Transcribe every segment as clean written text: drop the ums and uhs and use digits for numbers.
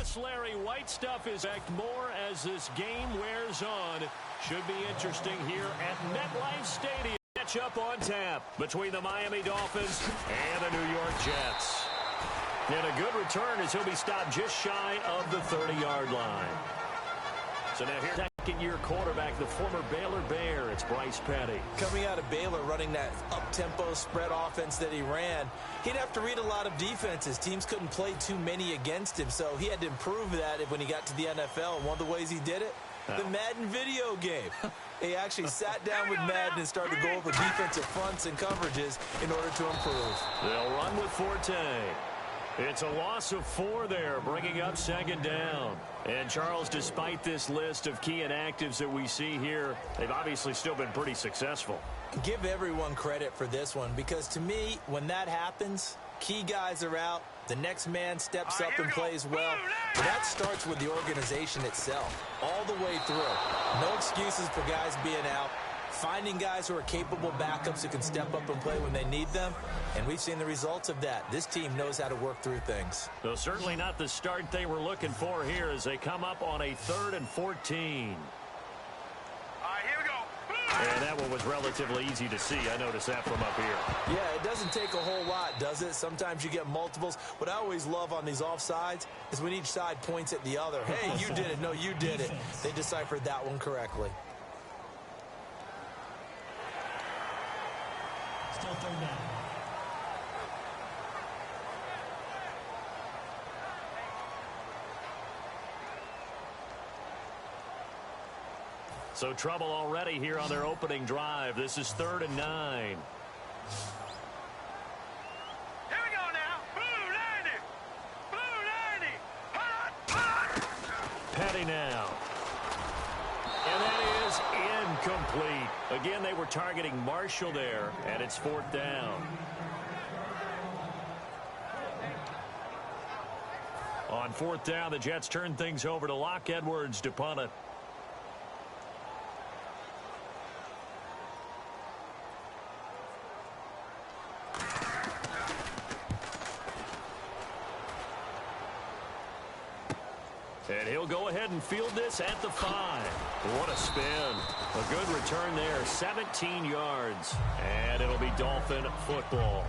Yes, Larry, white stuff is act more as this game wears on. Should be interesting here at MetLife Stadium. Match up on tap between the Miami Dolphins and the New York Jets. And a good return as he'll be stopped just shy of the 30-yard line. So now here's second-year quarterback, the former Baylor Bear. It's Bryce Petty. Coming out of Baylor, running that up-tempo spread offense that he ran, he'd have to read a lot of defenses. Teams couldn't play too many against him, so he had to improve that when he got to the NFL. And one of the ways he did it, the Madden video game. He actually sat down with Madden and started to go over defensive fronts and coverages in order to improve. They'll run with Forte. It's a loss of 4 there, bringing up second down. And, Charles, despite this list of key inactives that we see here, they've obviously still been pretty successful. Give everyone credit for this one, because to me, when that happens, key guys are out, the next man steps up and plays well. But that starts with the organization itself, all the way through. No excuses for guys being out. Finding guys who are capable backups who can step up and play when they need them, and we've seen the results of that. This team knows how to work through things. Though certainly not the start they were looking for here as they come up on a 3rd and 14. All right, here we go. And that one was relatively easy to see. I noticed that from up here. Yeah, it doesn't take a whole lot, does it? Sometimes you get multiples. What I always love on these offsides is when each side points at the other. Hey, you did it. No, you did it. They deciphered that one correctly. Still 3rd down. So trouble already here on their opening drive. This is 3rd and 9. Here we go now. Blue 90. Blue 90. Hot. Petty now. And that is incomplete. Again, they were targeting Marshall there, and it's 4th down. On 4th down, the Jets turn things over to Locke Edwards to punt it. And he'll go ahead and field this at the 5. What a spin. A good return there, 17 yards. And it'll be Dolphin football.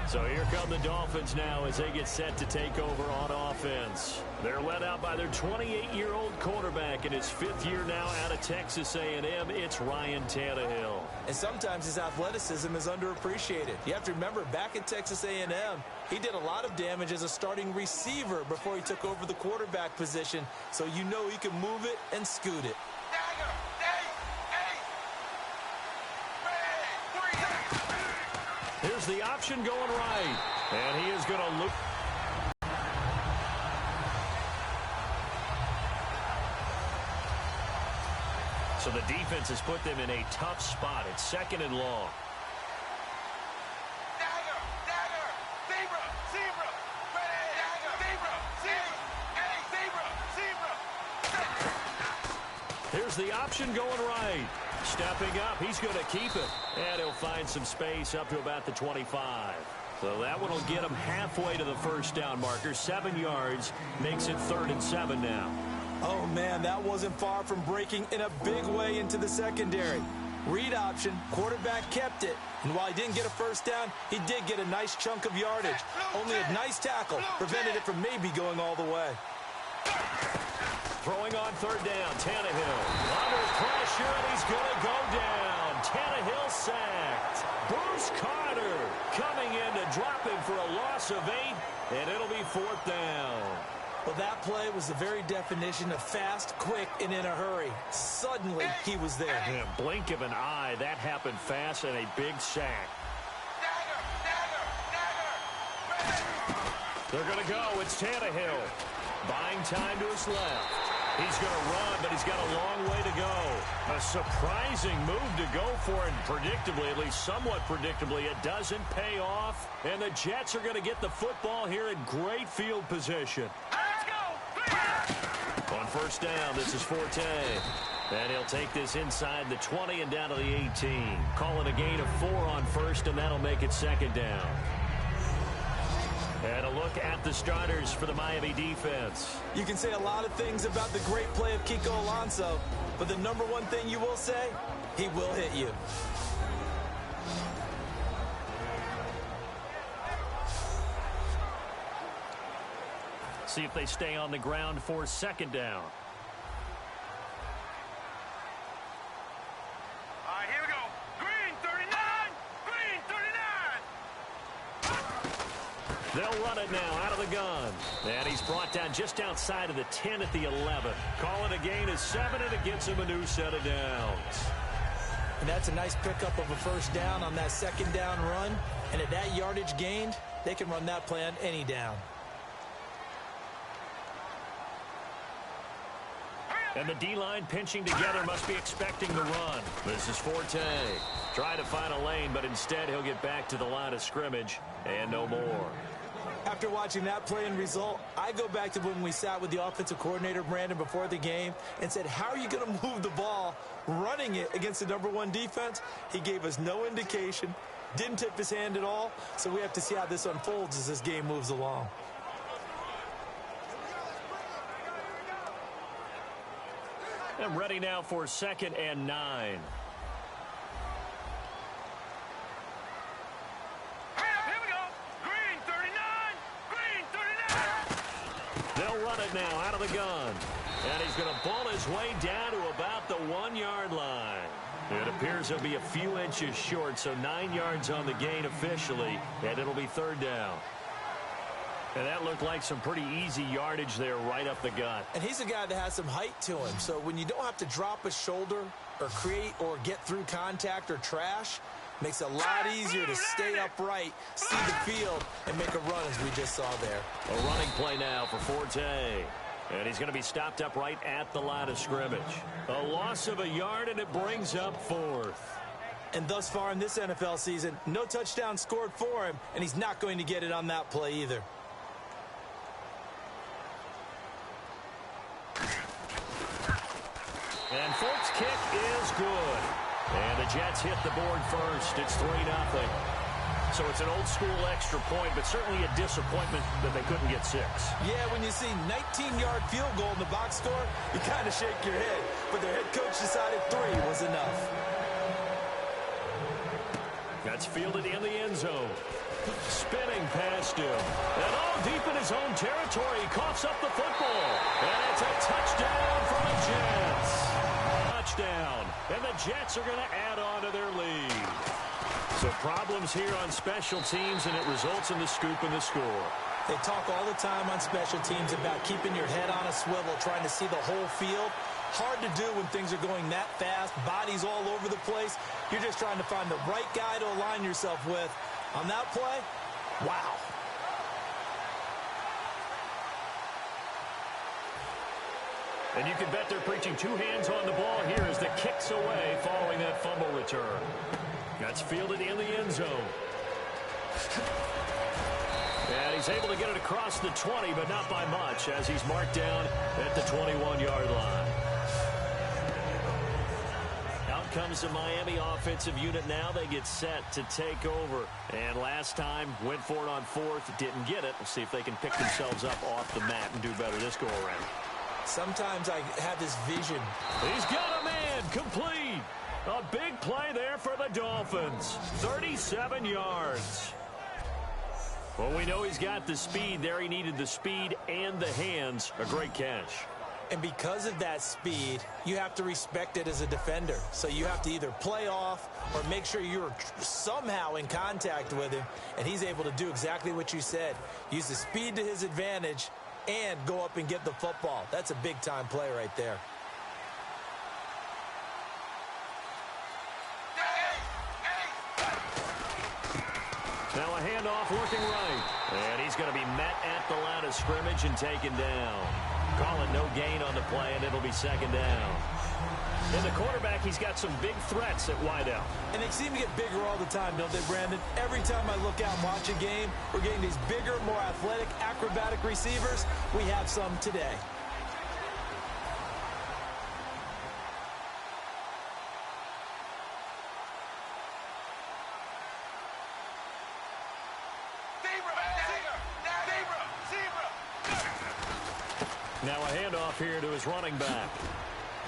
So here come the Dolphins now as they get set to take over on offense. They're led out by their 28-year-old quarterback in his 5th year now out of Texas A&M. It's Ryan Tannehill. And sometimes his athleticism is underappreciated. You have to remember, back at Texas A&M, he did a lot of damage as a starting receiver before he took over the quarterback position. So you know he can move it and scoot it. Here's the option going right. And he is going to look. So the defense has put them in a tough spot. It's 2nd and long. Here's the option going right. Stepping up, he's going to keep it. And he'll find some space up to about the 25. So that one will get him halfway to the first down marker. 7 yards makes it 3rd and 7 now. Oh, man, that wasn't far from breaking in a big way into the secondary. Read option, quarterback kept it. And while he didn't get a first down, he did get a nice chunk of yardage. Only a nice tackle prevented it from maybe going all the way. Throwing on 3rd down, Tannehill. Under pressure, and he's going to go down. Tannehill sacked. Bruce Carter coming in to drop him for a loss of 8, and it'll be 4th down. Well, that play was the very definition of fast, quick, and in a hurry. Suddenly, he was there. In a blink of an eye, that happened fast and a big sack. They're going to go. It's Tannehill. Buying time to his left. He's going to run, but he's got a long way to go. A surprising move to go for it. Predictably, at least somewhat predictably, it doesn't pay off. And the Jets are going to get the football here in great field position. On 1st down, this is Forte. And he'll take this inside the 20 and down to the 18. Calling a gain of 4 on 1st, and that'll make it 2nd down. And a look look at the starters for the Miami defense. You can say a lot of things about the great play of Kiko Alonso, but the number one thing you will say, he will hit you. See if they stay on the ground for second down. All right, here we go. Green 39. Green 39. They'll run it now out of the gun. And he's brought down just outside of the 10 at the 11. Calling a gain of 7, and it gets him a new set of downs. And that's a nice pickup of a first down on that second down run. And at that yardage gained, they can run that play on any down. And the D-line pinching together must be expecting the run. This is Forte. Trying to find a lane, but instead he'll get back to the line of scrimmage and no more. After watching that play and result, I go back to when we sat with the offensive coordinator, Brandon, before the game and said, how are you going to move the ball running it against the number one defense? He gave us no indication, didn't tip his hand at all, so we have to see how this unfolds as this game moves along. And ready now for second and 9. Here we go. Green 39. Green 39. They'll run it now out of the gun. And he's going to ball his way down to about the 1-yard line. It appears he'll be a few inches short, so 9 yards on the gain officially, and it'll be third down. And that looked like some pretty easy yardage there right up the gut. And he's a guy that has some height to him, so when you don't have to drop a shoulder or create or get through contact or trash, makes it a lot easier to stay upright, see the field, and make a run as we just saw there. A running play now for Forte. And he's going to be stopped up right at the line of scrimmage. A loss of a yard, and it brings up fourth. And thus far in this NFL season, no touchdown scored for him, and he's not going to get it on that play either. And Fort's kick is good. And the Jets hit the board first. It's 3-0. So it's an old-school extra point, but certainly a disappointment that they couldn't get 6. Yeah, when you see 19-yard field goal in the box score, you kind of shake your head. But their head coach decided 3 was enough. That's fielded in the end zone. Spinning past him. And all deep in his own territory. He coughs up the football. And it's a touchdown for the Jets. Touchdown. And the Jets are going to add on to their lead. So problems here on special teams, and it results in the scoop and the score. They talk all the time on special teams about keeping your head on a swivel, trying to see the whole field. Hard to do when things are going that fast, bodies all over the place. You're just trying to find the right guy to align yourself with. On that play, wow. And you can bet they're preaching 2 hands on the ball here as the kick's away following that fumble return. That's fielded in the end zone. And he's able to get it across the 20, but not by much, as he's marked down at the 21-yard line. Out comes the Miami offensive unit now. They get set to take over. And last time, went for it on 4th, didn't get it. We'll see if they can pick themselves up off the mat and do better this go-around. Sometimes I have this vision. He's got a man, complete. A big play there for the Dolphins. 37 yards. Well, we know he's got the speed there. He needed the speed and the hands. A great catch. And because of that speed, you have to respect it as a defender. So you have to either play off or make sure you're somehow in contact with him. And he's able to do exactly what you said. Use the speed to his advantage and go up and get the football. That's a big-time play right there. Now a handoff looking right. And he's going to be met at the line of scrimmage and taken down. Call it no gain on the play, and it'll be second down. And the quarterback, he's got some big threats at wideout. And they seem to get bigger all the time, don't they, Brandon? Every time I look out and watch a game, we're getting these bigger, more athletic, acrobatic receivers. We have some today. Now a handoff here to his running back.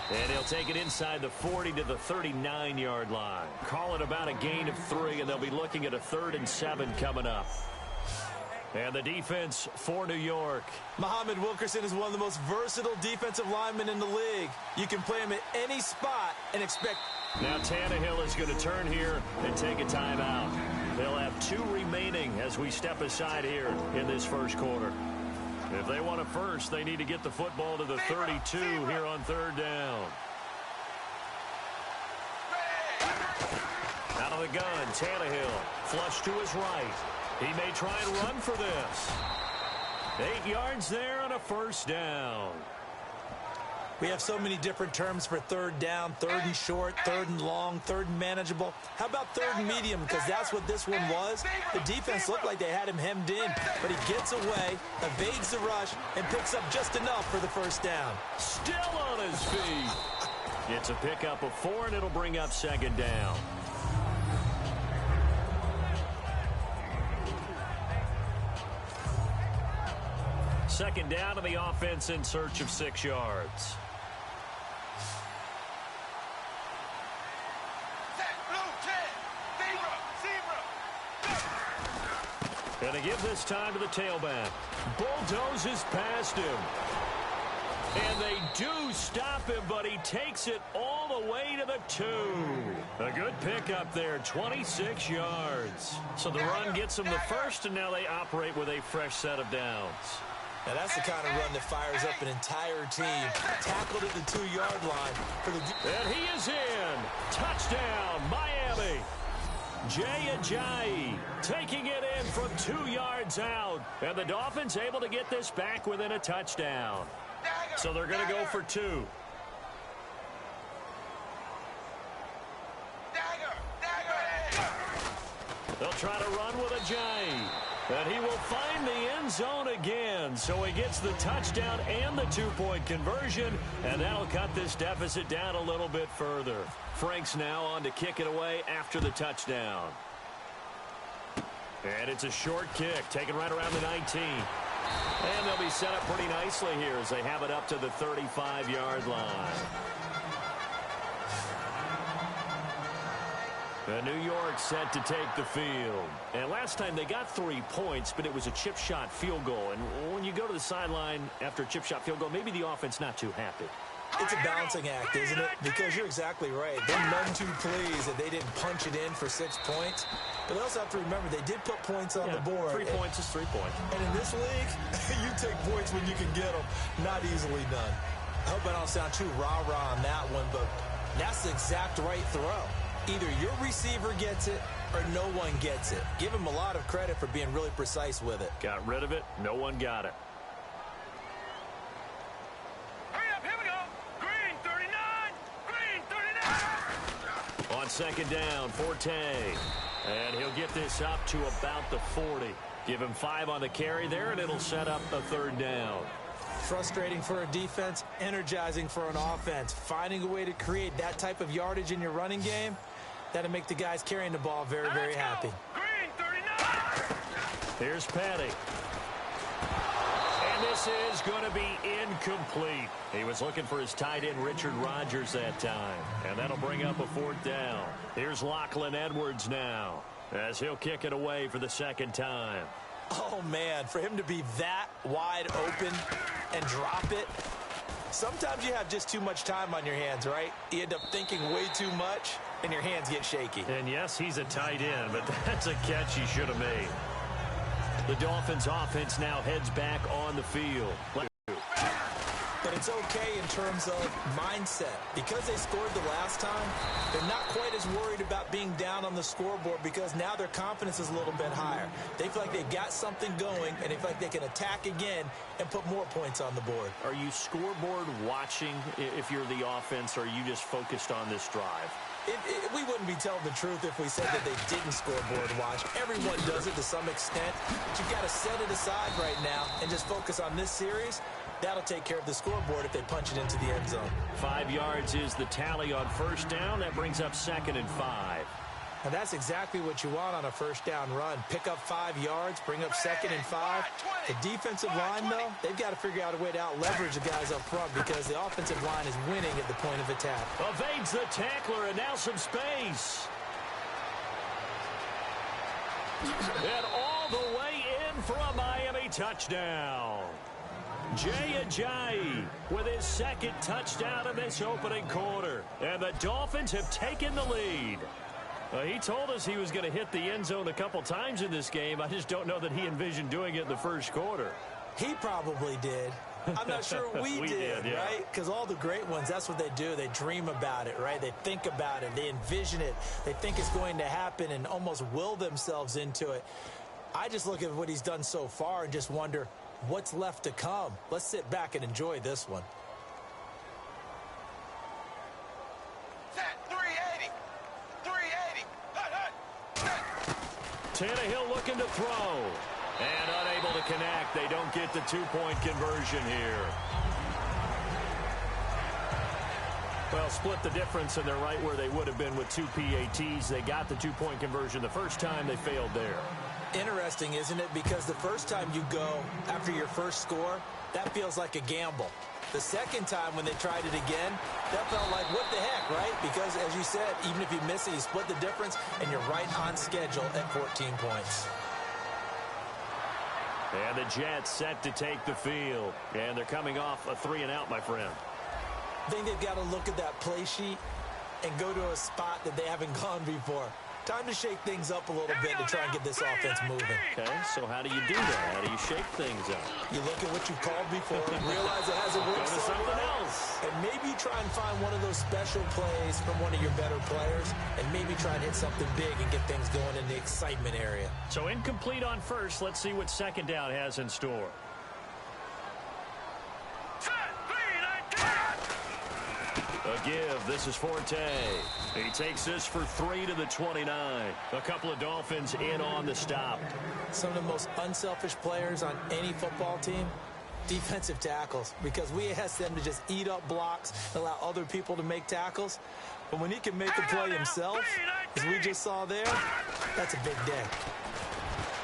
And he'll take it inside the 40 to the 39-yard line. Call it about a gain of 3, and they'll be looking at a 3rd and 7 coming up. And the defense for New York. Muhammad Wilkerson is one of the most versatile defensive linemen in the league. You can play him at any spot and expect. Now Tannehill is going to turn here and take a timeout. They'll have 2 remaining as we step aside here in this first quarter. If they want a first, they need to get the football to the 32 here on 3rd down. Out of the gun, Tannehill. Flush to his right. He may try and run for this. 8 yards there on a 1st down. We have so many different terms for 3rd down, 3rd and short, 3rd and long, 3rd and manageable. How about 3rd and medium? Because that's what this one was. The defense looked like they had him hemmed in, but he gets away, evades the rush, and picks up just enough for the 1st down. Still on his feet. It's a pickup of 4, and it'll bring up 2nd down. Second down to the offense in search of 6 yards. And they give this time to the tailback. Bulldozes past him. And they do stop him, but he takes it all the way to the 2. A good pickup there, 26 yards. So the run gets them the first, and now they operate with a fresh set of downs. Now that's the kind of run that fires up an entire team. Tackled at the 2-yard line. And he is in. Touchdown, Miami. Jay Ajayi taking it in from 2 yards out. And the Dolphins able to get this back within a touchdown. So they're going to go for 2. They'll try to run with Ajayi. And he will find the end zone again. So he gets the touchdown and the 2-point conversion. And that'll cut this deficit down a little bit further. Frank's now on to kick it away after the touchdown. And it's a short kick, taken right around the 19. And they'll be set up pretty nicely here as they have it up to the 35-yard line. New York set to take the field. And last time they got 3 points, but it was a chip shot field goal. And when you go to the sideline after a chip shot field goal, maybe the offense not too happy. It's a balancing act, isn't it? Because you're exactly right. They're none too pleased that they didn't punch it in for 6 points. But they also have to remember they did put points on the board. 3 points is 3 points. And in this league, you take points when you can get them. Not easily done. I hope I don't sound too rah-rah on that one, but that's the exact right throw. Either your receiver gets it or no one gets it. Give him a lot of credit for being really precise with it. Got rid of it. No one got it. Hurry up, here we go. Green 39. Green 39. On 2nd down, Forte. And he'll get this up to about the 40. Give him 5 on the carry there, and it'll set up a 3rd down. Frustrating for a defense, energizing for an offense. Finding a way to create that type of yardage in your running game, that'll make the guys carrying the ball very, very happy. Green 39. Here's Patty. And this is going to be incomplete. He was looking for his tight end, Richard Rodgers, that time. And that'll bring up a 4th down. Here's Lachlan Edwards now as he'll kick it away for the 2nd time. Oh, man, for him to be that wide open and drop it. Sometimes you have just too much time on your hands, right? You end up thinking way too much, and your hands get shaky. And, yes, he's a tight end, but that's a catch he should have made. The Dolphins' offense now heads back on the field. But it's okay in terms of mindset. Because they scored the last time, they're not quite as worried about being down on the scoreboard because now their confidence is a little bit higher. They feel like they've got something going, and they feel like they can attack again and put more points on the board. Are you scoreboard watching if you're the offense, or are you just focused on this drive? We wouldn't be telling the truth if we said that they didn't scoreboard watch. Everyone does it to some extent. But you've got to set it aside right now and just focus on this series. That'll take care of the scoreboard if they punch it into the end zone. 5 yards is the tally on 1st down. That brings up 2nd and 5. And that's exactly what you want on a first down run. Pick up 5 yards, bring up 2nd and 5. The defensive line, though, they've got to figure out a way to out-leverage the guys up front because the offensive line is winning at the point of attack. Evades the tackler, and now some space. And all the way in for a Miami touchdown. Jay Ajayi with his 2nd touchdown in this opening quarter. And the Dolphins have taken the lead. He told us he was going to hit the end zone a couple times in this game. I just don't know that he envisioned doing it in the first quarter. He probably did. I'm not sure we did, yeah. right? Because all the great ones, that's what they do. They dream about it, right? They think about it. They envision it. They think it's going to happen and almost will themselves into it. I just look at what he's done so far and just wonder what's left to come. Let's sit back and enjoy this one. Tannehill looking to throw. And unable to connect. They don't get the 2-point conversion here. Well, split the difference, and they're right where they would have been with 2 PATs. They got the 2-point conversion the first time. They failed there. Interesting, isn't it? Because the first time you go after your first score, that feels like a gamble. The second time when they tried it again, that felt like, what the heck, right? Because, as you said, even if you miss it, you split the difference, and you're right on schedule at 14 points. And the Jets set to take the field. And they're coming off a 3-and-out, my friend. I think they've got to look at that play sheet and go to a spot that they haven't gone before. Time to shake things up a little bit to try and get this offense moving. Okay, so how do you do that? How do you shake things up? You look at what you called before and realize it hasn't worked Go to something else. And maybe try and find one of those special plays from one of your better players and maybe try and hit something big and get things going in the excitement area. So incomplete on first. Let's see what second down has in store. A give. This is Forte. He takes this for 3 to the 29. A couple of Dolphins in on the stop. Some of the most unselfish players on any football team, defensive tackles, because we ask them to just eat up blocks and allow other people to make tackles. But when he can make a play himself, as we just saw there, that's a big day.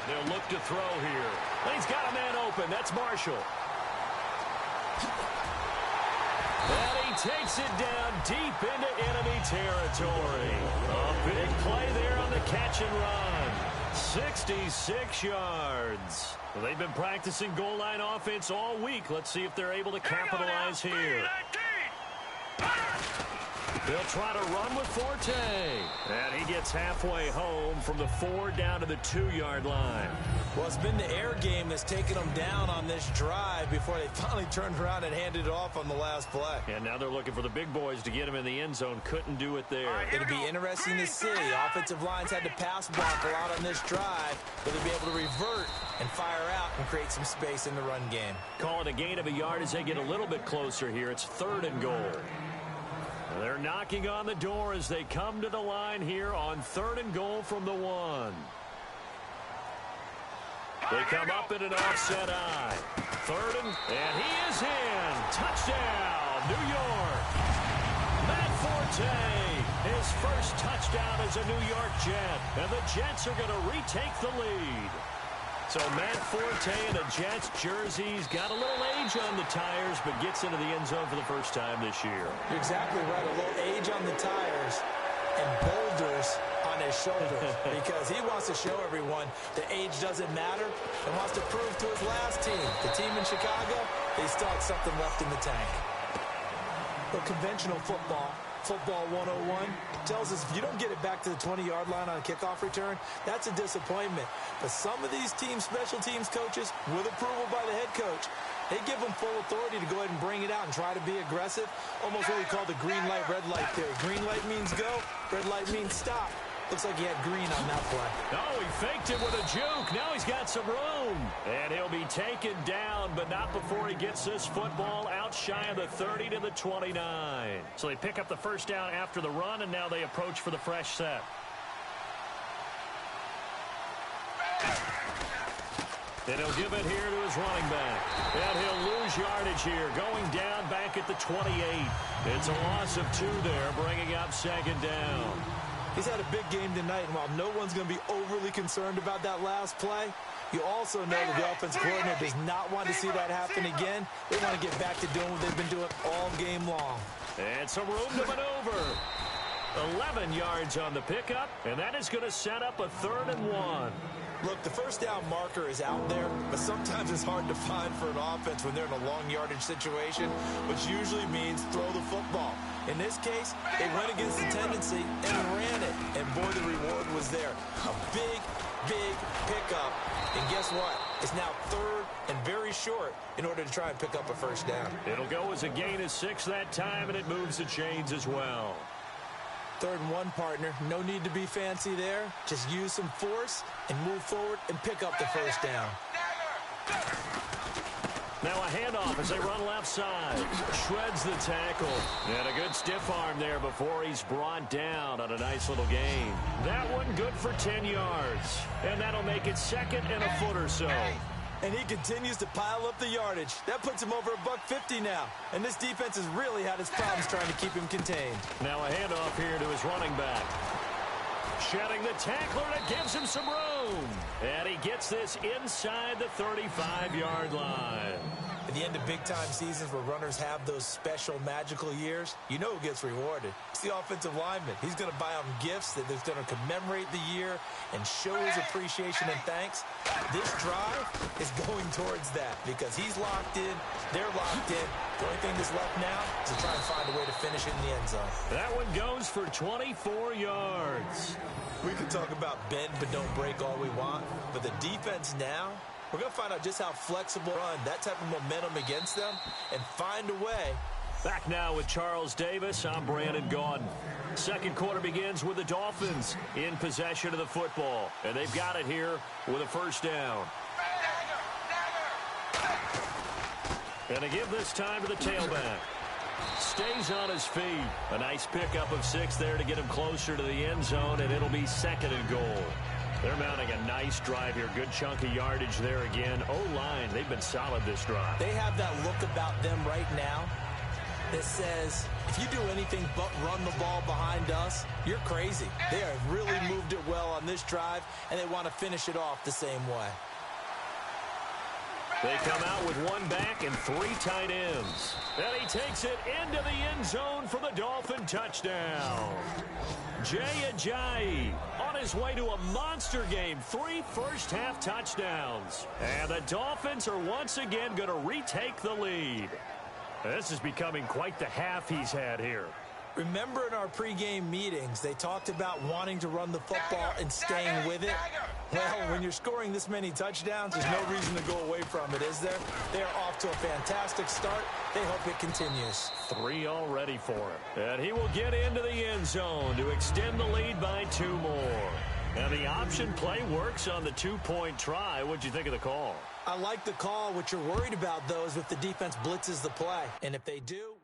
They'll look to throw here. He's got a man open. That's Marshall. And he takes it down deep into enemy territory. A big play there on the catch and run. 66 yards. Well, they've been practicing goal line offense all week. Let's see if they're able to capitalize here. They'll try to run with Forte. And he gets halfway home from the 4 down to the 2-yard line. Well, it's been the air game that's taken them down on this drive before they finally turned around and handed it off on the last play. And now they're looking for the big boys to get him in the end zone. Couldn't do it there. It'll be interesting to see. Offensive lines had to pass block a lot on this drive, but they'll be able to revert and fire out and create some space in the run game. Call it a gain of a yard as they get a little bit closer here. It's 3rd and goal. They're knocking on the door as they come to the line here on 3rd and goal from the 1. They come up in an offset eye. 3rd and he is in. Touchdown, New York. Matt Forte, his first touchdown as a New York Jet. And the Jets are going to retake the lead. So Matt Forte in a Jets jersey. He's got a little age on the tires, but gets into the end zone for the first time this year. You're exactly right. A little age on the tires and boulders on his shoulders because he wants to show everyone that age doesn't matter and wants to prove to his last team, the team in Chicago, they still have something left in the tank. But conventional football 101, tells us if you don't get it back to the 20-yard line on a kickoff return, that's a disappointment. But some of these special teams coaches, with approval by the head coach, they give them full authority to go ahead and bring it out and try to be aggressive. Almost what we call the green light, red light theory. Green light means go, red light means stop. Looks like he had green on that play. Oh, he faked it with a juke. Now he's got some room. And he'll be taken down, but not before he gets this football out shy of the 30 to the 29. So they pick up the first down after the run, and now they approach for the fresh set. And he'll give it here to his running back. And he'll lose yardage here, going down back at the 28. It's a loss of 2 there, bringing up second down. He's had a big game tonight, and while no one's going to be overly concerned about that last play, you also know that the offense coordinator does not want to see that happen again. They want to get back to doing what they've been doing all game long. And some room to maneuver. 11 yards on the pickup, and that is going to set up a 3rd and 1. Look, the first down marker is out there, but sometimes it's hard to find for an offense when they're in a long yardage situation, which usually means throw the football. In this case, they went against the tendency and ran it, and boy, the reward was there. A big, big pickup, and guess what? It's now 3rd and very short in order to try and pick up a first down. It'll go as a gain of 6 that time, and it moves the chains as well. 3rd and 1, partner. No need to be fancy there. Just use some force and move forward and pick up the first down. Now a handoff as they run left side. Shreds the tackle. And a good stiff arm there before he's brought down on a nice little gain. That one good for 10 yards. And that'll make it 2nd and a foot or so. And he continues to pile up the yardage. That puts him over $150 now. And this defense has really had its problems trying to keep him contained. Now a handoff here to his running back. Shedding the tackler, and it gives him some room. And he gets this inside the 35-yard line. At the end of big-time seasons where runners have those special magical years, you know who gets rewarded. It's the offensive lineman. He's going to buy them gifts that is going to commemorate the year and show his appreciation and thanks. This drive is going towards that because he's locked in, they're locked in. The only thing that's left now is to try and find a way to finish it in the end zone. That one goes for 24 yards. We can talk about bend but don't break all we want, but the defense now, we're going to find out just how flexible run, that type of momentum against them, and find a way. Back now with Charles Davis, I'm Brandon Gaudin. Second quarter begins with the Dolphins in possession of the football, and they've got it here with a first down. And they give this time to the tailback. Stays on his feet. A nice pickup of 6 there to get him closer to the end zone, and it'll be 2nd and goal. They're mounting a nice drive here. Good chunk of yardage there again. O-line, they've been solid this drive. They have that look about them right now that says, if you do anything but run the ball behind us, you're crazy. They have really moved it well on this drive, and they want to finish it off the same way. They come out with 1 back and 3 tight ends. And he takes it into the end zone for the Dolphin touchdown. Jay Ajayi on his way to a monster game. 3 first-half touchdowns. And the Dolphins are once again going to retake the lead. This is becoming quite the half he's had here. Remember in our pregame meetings, they talked about wanting to run the football and staying with it? Well, when you're scoring this many touchdowns, there's no reason to go away from it, is there? They're off to a fantastic start. They hope it continues. 3 already for him. And he will get into the end zone to extend the lead by 2 more. And the option play works on the 2-point try. What'd you think of the call? I like the call. What you're worried about, though, is if the defense blitzes the play. And if they do...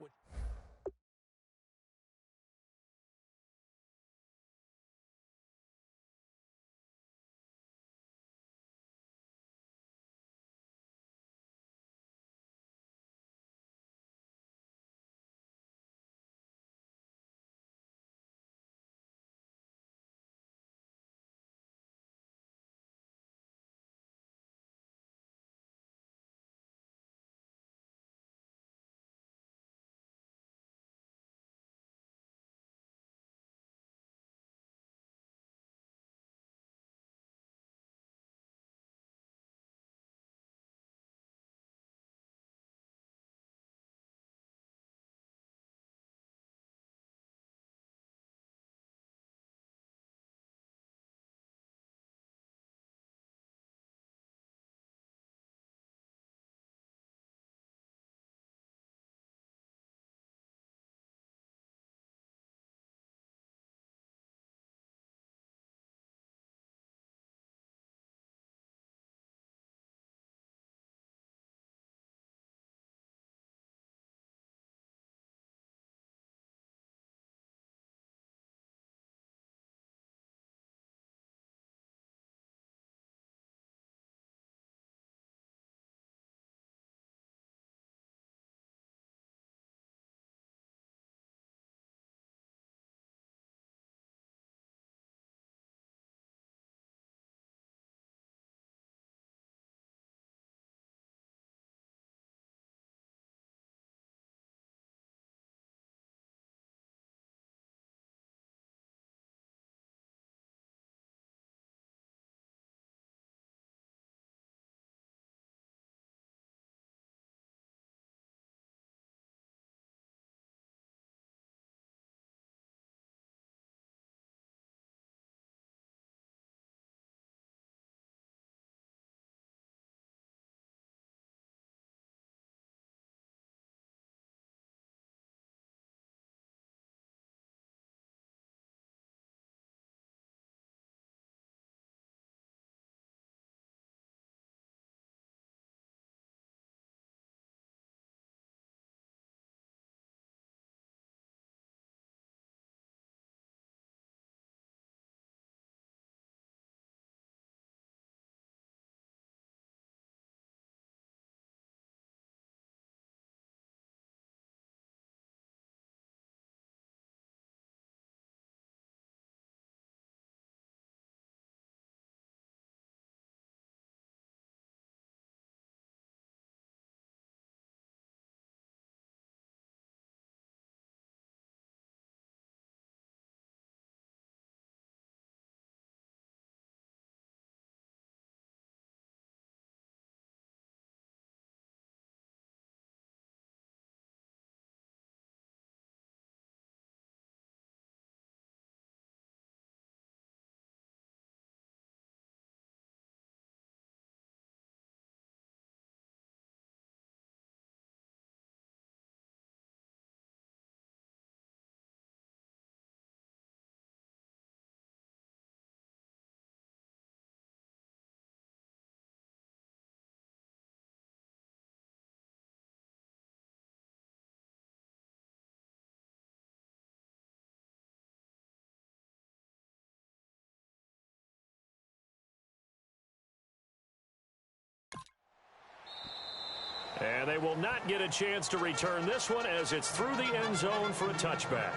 And they will not get a chance to return this one as it's through the end zone for a touchback.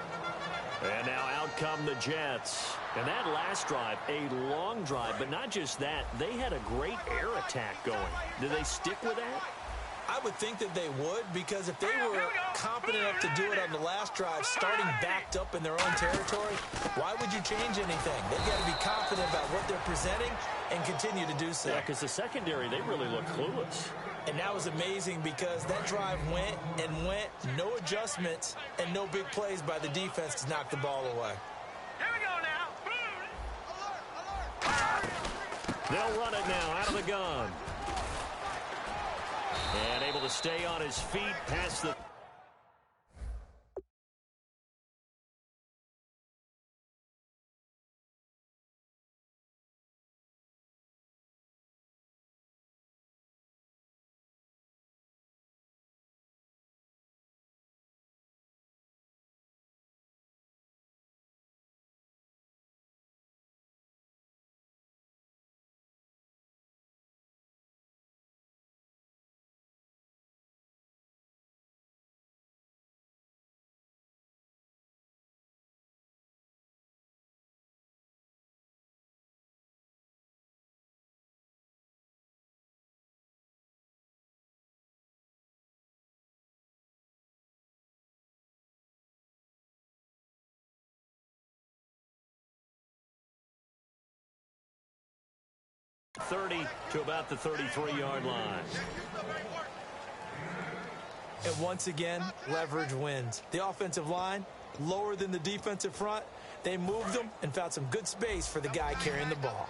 And now out come the Jets. And that last drive, a long drive, but not just that. They had a great air attack going. Do they stick with that? I would think that they would, because if they were confident enough to do it on the last drive, starting backed up in their own territory, why would you change anything? They've got to be confident about what they're presenting and continue to do so. Yeah, because the secondary, they really look clueless. And that was amazing because that drive went and went, no adjustments, and no big plays by the defense to knock the ball away. Here we go now. They'll run it now out of the gun. And able to stay on his feet past the... ...30 to about the 33-yard line. And once again, leverage wins. The offensive line, lower than the defensive front. They moved them and found some good space for the guy carrying the ball.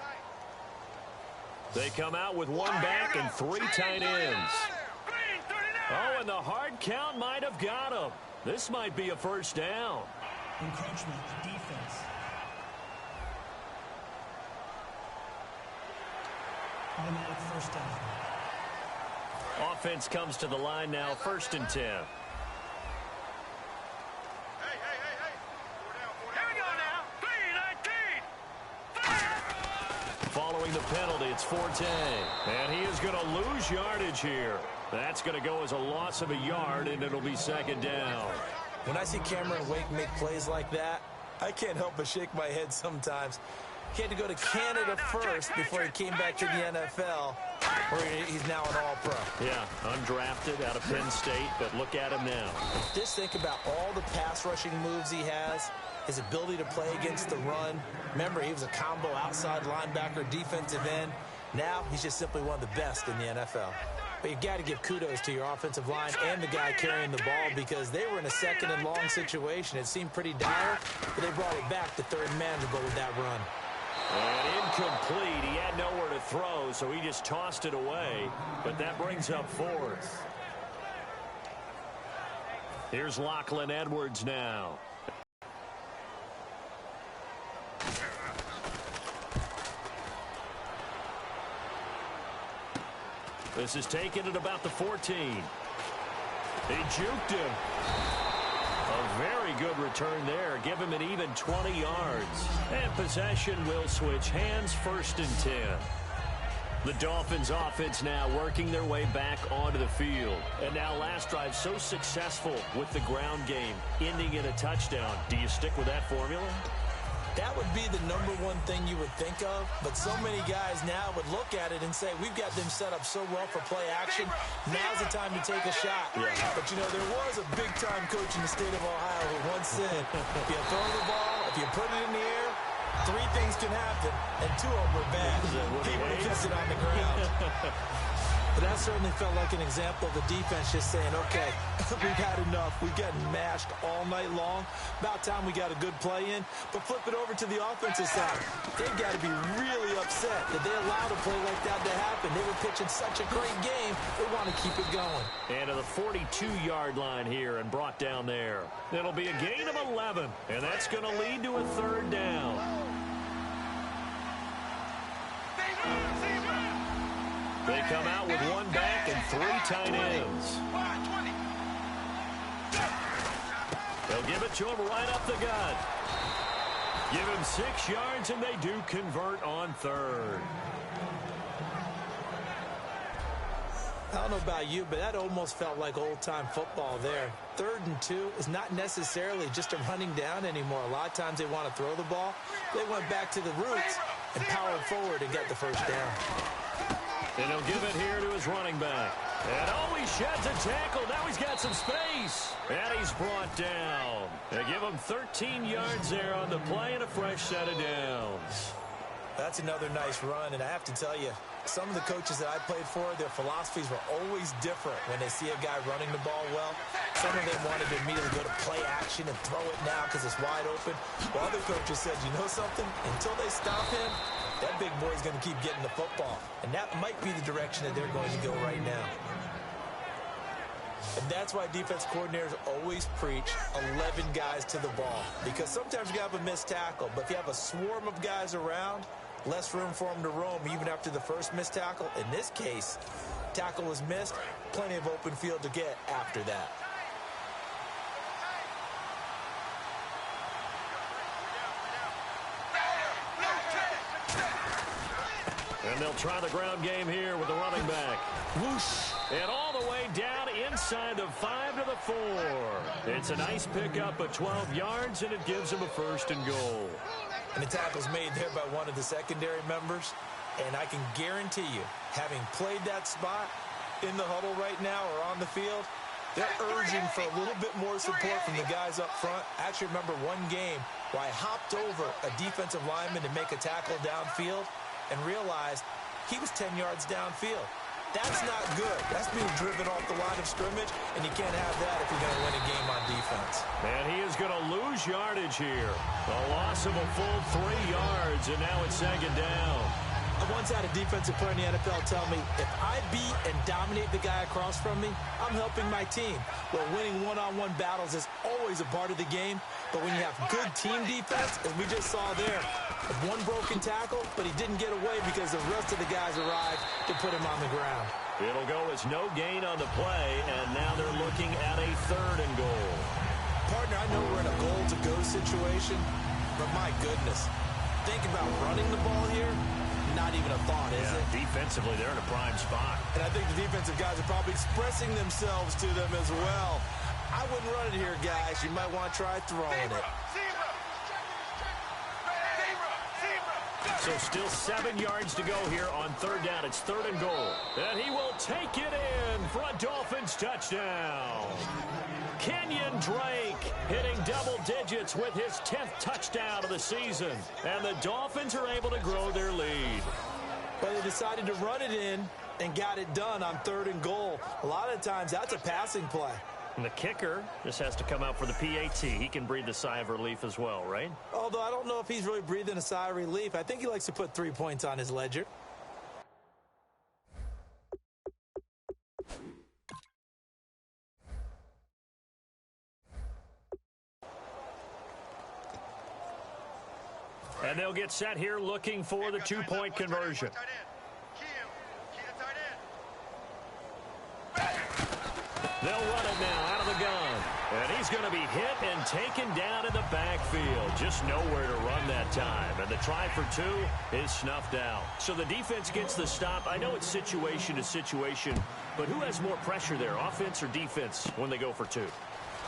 They come out with one back and three tight ends. Oh, and the hard count might have got him. This might be a first down. Encroachment, defense. Automatic first down. Offense comes to the line now, 1st and 10. Here we go now. 3-19. Following the penalty, it's Forte. And he is going to lose yardage here. That's going to go as a loss of a yard, and it'll be 2nd down. When I see Cameron Wake make plays like that, I can't help but shake my head sometimes. He had to go to Canada first before he came back to the NFL, where he's now an all-pro. Yeah, undrafted out of Penn State, but look at him now. Just think about all the pass-rushing moves he has, his ability to play against the run. Remember, he was a combo outside linebacker, defensive end. Now he's just simply one of the best in the NFL. But you've got to give kudos to your offensive line and the guy carrying the ball, because they were in a 2nd and long situation. It seemed pretty dire, but they brought it back to 3rd and manageable with that run. And incomplete. He had nowhere to throw, so he just tossed it away. But that brings up 4th. Here's Lachlan Edwards now. This is taken at about the 14. He juked him. A very good return there. Give him an even 20 yards. And possession will switch hands, 1st and 10. The Dolphins offense now working their way back onto the field. And now last drive so successful with the ground game, ending in a touchdown. Do you stick with that formula? That would be the #1 thing you would think of, but so many guys now would look at it and say, we've got them set up so well for play action, now's the time to take a shot. Yeah. But, you know, there was a big-time coach in the state of Ohio who once said, if you throw the ball, if you put it in the air, 3 things can happen, and 2 of them were bad. He would have kept it on the ground. But that certainly felt like an example of the defense just saying, okay, we've had enough. We've gotten mashed all night long. About time we got a good play in. But flip it over to the offensive side. They've got to be really upset that they allowed a play like that to happen. They were pitching such a great game. They want to keep it going. And to the 42-yard line here and brought down there. It'll be a gain of 11, and that's going to lead to a 3rd down. They come out with 1 back and 3 tight ends. They'll give it to him right up the gut. Give him 6 yards, and they do convert on 3rd. I don't know about you, but that almost felt like old-time football there. 3rd and 2 is not necessarily just a running down anymore. A lot of times they want to throw the ball. They went back to the roots and powered forward and got the first down. And he'll give it here to his running back. And oh, he sheds a tackle. Now he's got some space. And he's brought down. They give him 13 yards there on the play and a fresh set of downs. That's another nice run, and I have to tell you, some of the coaches that I played for, their philosophies were always different when they see a guy running the ball well. Some of them wanted to immediately go to play action and throw it now because it's wide open. While other coaches said, you know something? Until they stop him, that big boy's going to keep getting the football. And that might be the direction that they're going to go right now. And that's why defense coordinators always preach 11 guys to the ball. Because sometimes you have a missed tackle, but if you have a swarm of guys around, less room for them to roam even after the first missed tackle. In this case, tackle was missed, plenty of open field to get after that. And they'll try the ground game here with the running back. Whoosh. And all the way down inside the 5 to the 4. It's a nice pickup of 12 yards, and it gives him a 1st and goal. And the tackle's made there by one of the secondary members. And I can guarantee you, having played that spot in the huddle right now or on the field, they're urging for a little bit more support from the guys up front. I actually remember one game where I hopped over a defensive lineman to make a tackle downfield and realized he was 10 yards downfield. That's not good. That's being driven off the line of scrimmage, and you can't have that if you're going to win a game on defense. And he is going to lose yardage here. A loss of a full 3 yards, and now it's 2nd down. I once had a defensive player in the NFL tell me, if I beat and dominate the guy across from me, I'm helping my team. Well, winning one-on-one battles is always a part of the game, but when you have good team defense, as we just saw there, one broken tackle, but he didn't get away because the rest of the guys arrived to put him on the ground. It'll go as no gain on the play, and now they're looking at a 3rd and goal. Partner, I know we're in a goal-to-go situation, but my goodness, think about running the ball here. Not even a thought, is it? Defensively, they're in a prime spot. And I think the defensive guys are probably expressing themselves to them as well. I wouldn't run it here, guys. You might want to try throwing it. So still 7 yards to go here on 3rd down. It's 3rd and goal. And he will take it in for a Dolphins touchdown. Kenyon Drake hitting double digits with his 10th touchdown of the season. And the Dolphins are able to grow their lead. But they decided to run it in and got it done on 3rd and goal. A lot of times that's a passing play. And the kicker just has to come out for the PAT. He can breathe a sigh of relief as well, right? Although I don't know if he's really breathing a sigh of relief. I think he likes to put 3 points on his ledger. And they'll get set here looking for the 2-point conversion. They'll run it now out of the gun. And he's going to be hit and taken down in the backfield. Just nowhere to run that time. And the try for 2 is snuffed out. So the defense gets the stop. I know it's situation to situation, but who has more pressure there, offense or defense, when they go for 2?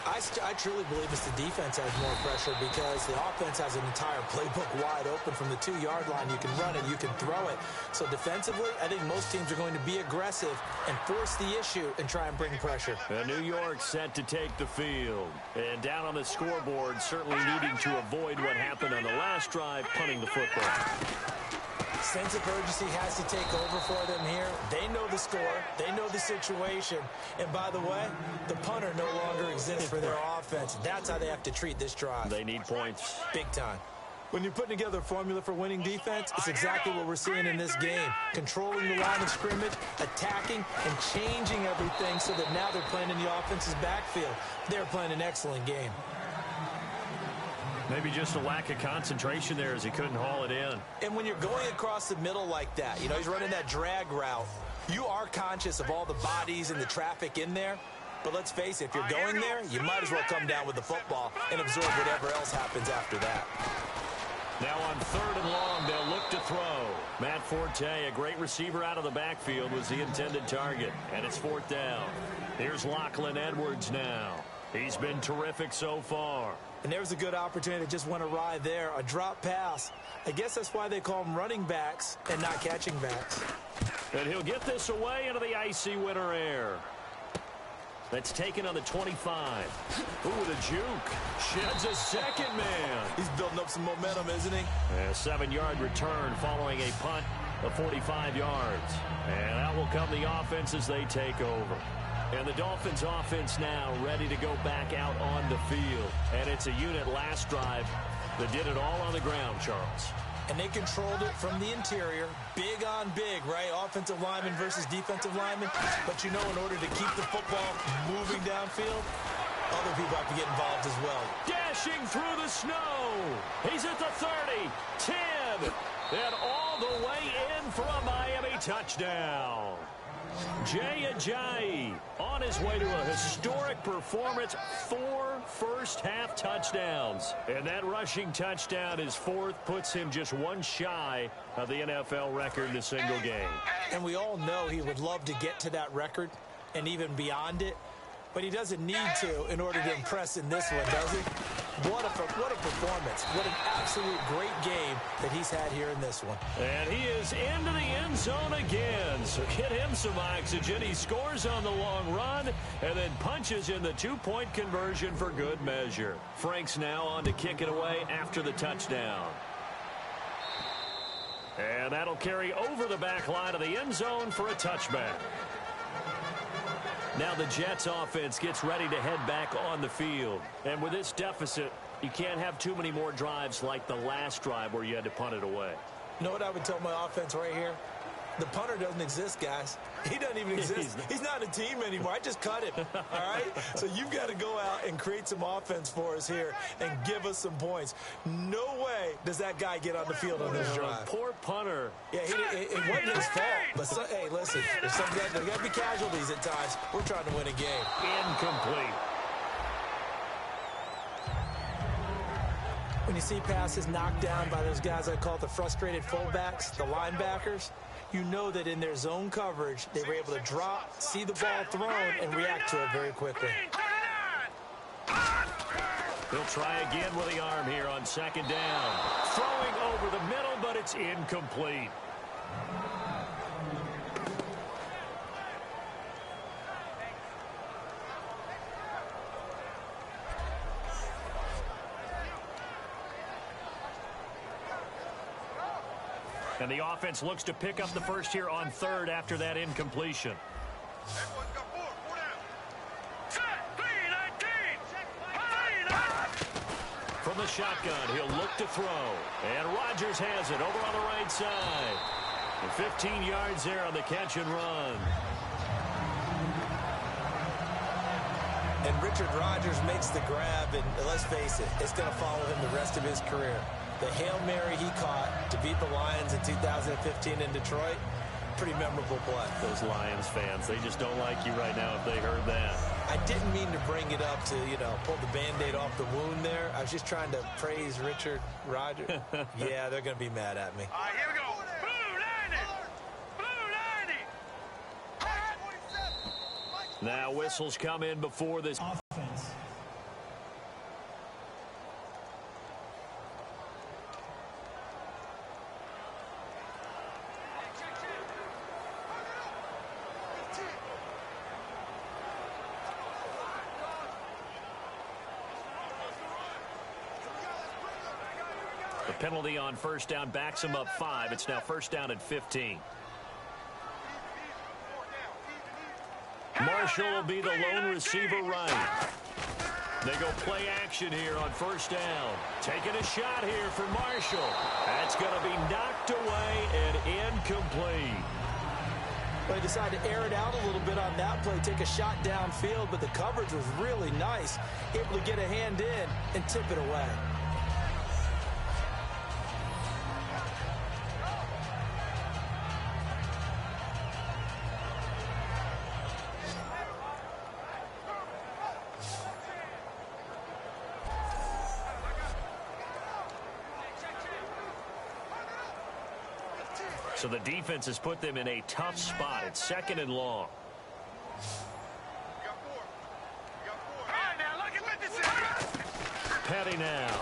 I truly believe it's the defense has more pressure because the offense has an entire playbook wide open from the 2-yard line. You can run it, you can throw it. So defensively, I think most teams are going to be aggressive and force the issue and try and bring pressure. And New York set to take the field. And down on the scoreboard, certainly needing to avoid what happened on the last drive, punting the football. Sense of urgency has to take over for them here. They know the score. They know the situation. And by the way, the punter no longer exists for their offense. That's how they have to treat this drive. They need points. Big time. When you're putting together a formula for winning defense, it's exactly what we're seeing in this game. Controlling the line of scrimmage, attacking, and changing everything so that now they're playing in the offense's backfield. They're playing an excellent game. Maybe just a lack of concentration there as he couldn't haul it in. And when you're going across the middle like that, you know, he's running that drag route, you are conscious of all the bodies and the traffic in there. But let's face it, if you're going there, you might as well come down with the football and absorb whatever else happens after that. Now on 3rd and long, they'll look to throw. Matt Forte, a great receiver out of the backfield, was the intended target. And it's 4th down. Here's Lachlan Edwards now. He's been terrific so far. And there's a good opportunity that just went awry there. A drop pass. I guess that's why they call them running backs and not catching backs. And he'll get this away into the icy winter air. That's taken on the 25. Ooh, with a juke. Sheds a second man. He's building up some momentum, isn't he? A 7-yard return following a punt of 45 yards. And out will come the offense as they take over. And the Dolphins offense now ready to go back out on the field. And it's a unit last drive that did it all on the ground, Charles. And they controlled it from the interior. Big on big, right? Offensive lineman versus defensive lineman. But you know, in order to keep the football moving downfield, other people have to get involved as well. Dashing through the snow. He's at the 30, 10, and all the way in for a Miami touchdown. Jay Ajayi on his way to a historic performance, 4 first-half touchdowns. And that rushing touchdown, his 4th, puts him just one shy of the NFL record in a single game. And we all know he would love to get to that record and even beyond it. But he doesn't need to in order to impress in this one, does he? What a performance. What an absolute great game that he's had here in this one. And he is into the end zone again. So get him some oxygen. He scores on the long run and then punches in the 2-point conversion for good measure. Frank's now on to kick it away after the touchdown. And that'll carry over the back line of the end zone for a touchback. Now the Jets offense gets ready to head back on the field. And with this deficit, you can't have too many more drives like the last drive where you had to punt it away. You know what I would tell my offense right here? The punter doesn't exist, guys. He doesn't even exist. He's not a team anymore. I just cut him, all right? So you've got to go out and create some offense for us here and give us some points. No way does that guy get on the field on this drive. Poor punter. Yeah, it wasn't his fault. But, hey, listen, there's got to be casualties at times. We're trying to win a game. Incomplete. When you see passes knocked down by those guys I call the frustrated fullbacks, the linebackers, you know that in their zone coverage, they were able to drop, see the ball thrown, and react to it very quickly. He'll try again with the arm here on 2nd down. Throwing over the middle, but it's incomplete. And the offense looks to pick up the first here on 3rd after that incompletion. From the shotgun, he'll look to throw. And Rodgers has it over on the right side. And 15 yards there on the catch and run. And Richard Rodgers makes the grab, and let's face it, it's going to follow him the rest of his career. The Hail Mary he caught to beat the Lions in 2015 in Detroit, pretty memorable play. Those Lions fans, they just don't like you right now if they heard that. I didn't mean to bring it up to, pull the Band-Aid off the wound there. I was just trying to praise Richard Rodgers. Yeah, they're going to be mad at me. All right, here we go. Blue 90. Blue 90. Now whistles come in before this. Offense. The penalty on 1st down backs him up 5. It's now 1st down and 15. Marshall will be the lone receiver right. They go play action here on 1st down. Taking a shot here for Marshall. That's going to be knocked away and incomplete. They decided to air it out a little bit on that play, take a shot downfield, but the coverage was really nice. Able to get a hand in and tip it away. So the defense has put them in a tough spot. It's 2nd and long. Petty now.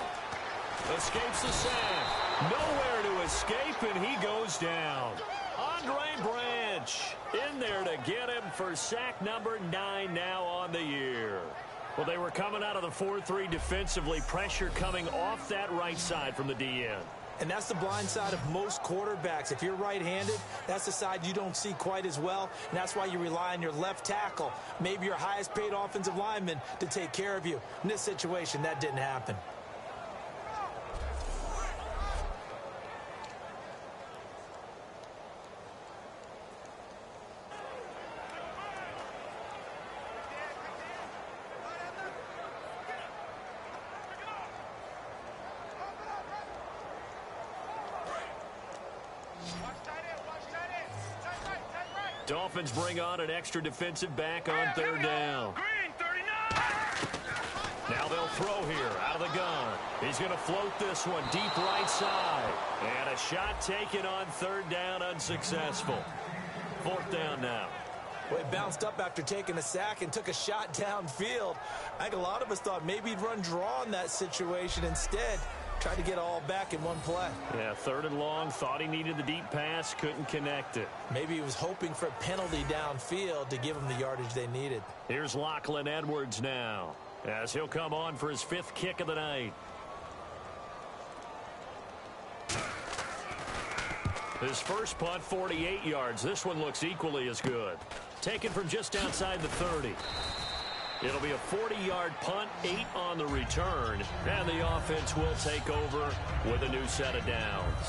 Escapes the sack. Nowhere to escape, and he goes down. Andre Branch in there to get him for sack number 9 now on the year. Well, they were coming out of the 4-3 defensively. Pressure coming off that right side from the DN. And that's the blind side of most quarterbacks. If you're right-handed, that's the side you don't see quite as well. And that's why you rely on your left tackle, maybe your highest-paid offensive lineman, to take care of you. In this situation, that didn't happen. Dolphins bring on an extra defensive back on 3rd down. Now they'll throw here out of the gun. He's going to float this one deep right side. And a shot taken on 3rd down, unsuccessful. 4th down now. Well, he bounced up after taking a sack and took a shot downfield. I think a lot of us thought maybe he'd run draw in that situation. Instead, tried to get all back in one play. Yeah, 3rd and long. Thought he needed the deep pass. Couldn't connect it. Maybe he was hoping for a penalty downfield to give him the yardage they needed. Here's Lachlan Edwards now, as he'll come on for his 5th kick of the night. His first punt, 48 yards. This one looks equally as good. Taken from just outside the 30. It'll be a 40-yard punt, 8 on the return, and the offense will take over with a new set of downs.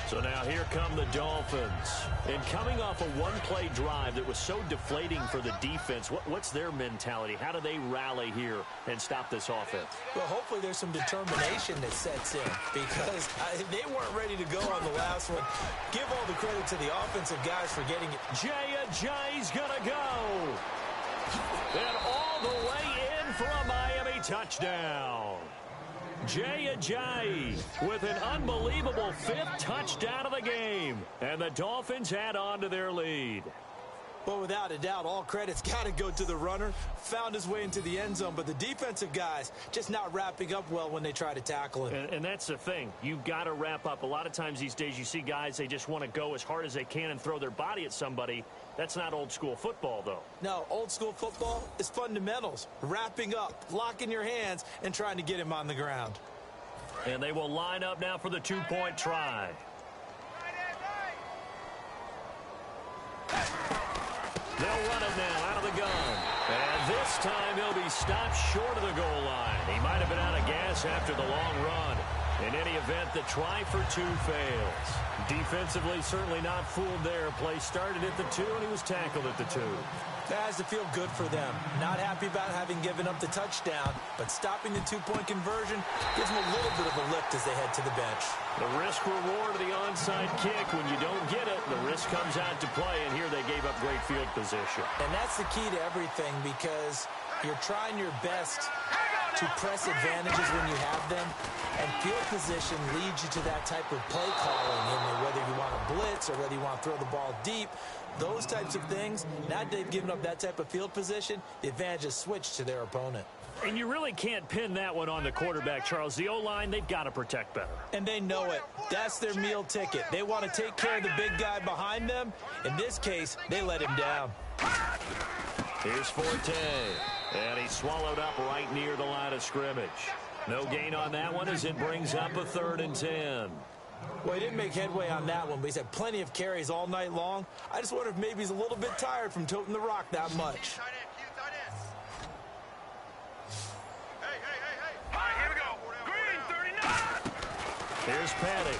So now here come the Dolphins. And coming off a one-play drive that was so deflating for the defense, what's their mentality? How do they rally here and stop this offense? Well, hopefully there's some determination that sets in, because they weren't ready to go on the last one. Give all the credit to the offensive guys for getting it. Jay's going to go. And all the way in for a Miami touchdown. Jay with an unbelievable 5th touchdown of the game. And the Dolphins add on to their lead. Well, without a doubt, all credit's got to go to the runner. Found his way into the end zone, but the defensive guys just not wrapping up well when they try to tackle him. And that's the thing. You've got to wrap up. A lot of times these days you see guys, they just want to go as hard as they can and throw their body at somebody. That's not old school football, though. No, old school football is fundamentals. Wrapping up, locking your hands, and trying to get him on the ground. And they will line up now for the 2-point try. They'll run him now out of the gun. And this time he'll be stopped short of the goal line. He might have been out of gas after the long run. In any event, the try for 2 fails. Defensively, certainly not fooled there. Play started at the 2, and he was tackled at the 2. That has to feel good for them. Not happy about having given up the touchdown, but stopping the 2-point conversion gives them a little bit of a lift as they head to the bench. The risk-reward of the onside kick. When you don't get it, the risk comes out to play, and here they gave up great field position. And that's the key to everything, because you're trying your best to press advantages when you have them, and field position leads you to that type of play calling. Whether you want to blitz or whether you want to throw the ball deep, those types of things, now that they've given up that type of field position, the advantage is switched to their opponent. And you really can't pin that one on the quarterback, Charles. The O-line, they've got to protect better. And they know it. That's their meal ticket. They want to take care of the big guy behind them. In this case, they let him down. Here's Forte. And he's swallowed up right near the line of scrimmage. No gain on that one as it brings up a 3rd and 10. Well, he didn't make headway on that one, but he's had plenty of carries all night long. I just wonder if maybe he's a little bit tired from toting the rock that much. All right, here we go. Green, 39. Here's Petty.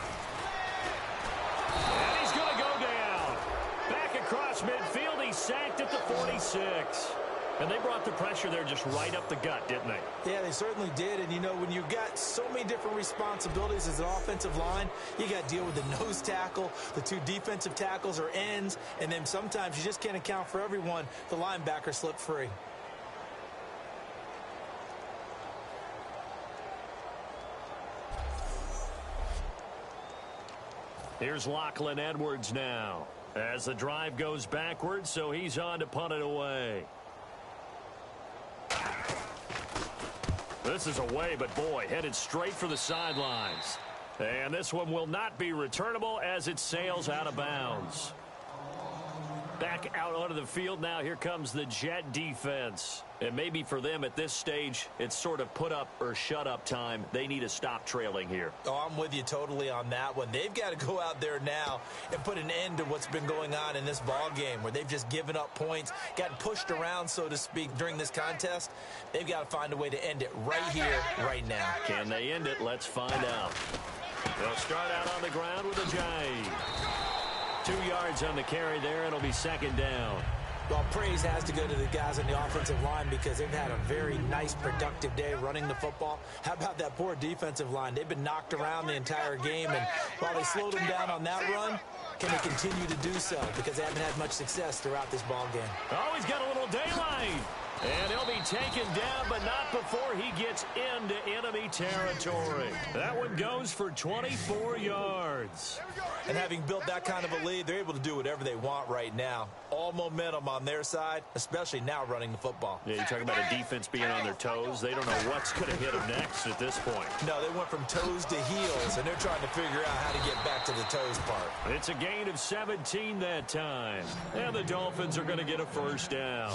And he's going to go down. Back across midfield, he's sacked at the 46. And they brought the pressure there just right up the gut, didn't they? Yeah, they certainly did. And, when you've got so many different responsibilities as an offensive line, you got to deal with the nose tackle, the 2 defensive tackles or ends, and then sometimes you just can't account for everyone. The linebacker slipped free. Here's Lachlan Edwards now as the drive goes backwards, so he's on to punt it away. This is away, but boy, headed straight for the sidelines. And this one will not be returnable as it sails out of bounds. Back out onto the field now. Here comes the Jet defense. And maybe for them at this stage, it's sort of put up or shut up time. They need to stop trailing here. Oh, I'm with you totally on that one. They've got to go out there now and put an end to what's been going on in this ball game where they've just given up points, gotten pushed around, so to speak, during this contest. They've got to find a way to end it right here, right now. Can they end it? Let's find out. They'll start out on the ground with a J. 2 yards on the carry there. It'll be second down. Well, praise has to go to the guys on the offensive line because they've had a very nice, productive day running the football. How about that poor defensive line? They've been knocked around the entire game, and while they slowed them down on that run, can they continue to do so? Because they haven't had much success throughout this ball game. Oh, he's got a little daylight. And he'll be taken down, but not before he gets into enemy territory. That one goes for 24 yards. And having built that kind of a lead, they're able to do whatever they want right now. All momentum on their side, especially now running the football. Yeah, you're talking about a defense being on their toes. They don't know what's going to hit them next at this point. No, they went from toes to heels, and they're trying to figure out how to get back to the toes part. It's a gain of 17 that time. And the Dolphins are going to get a first down.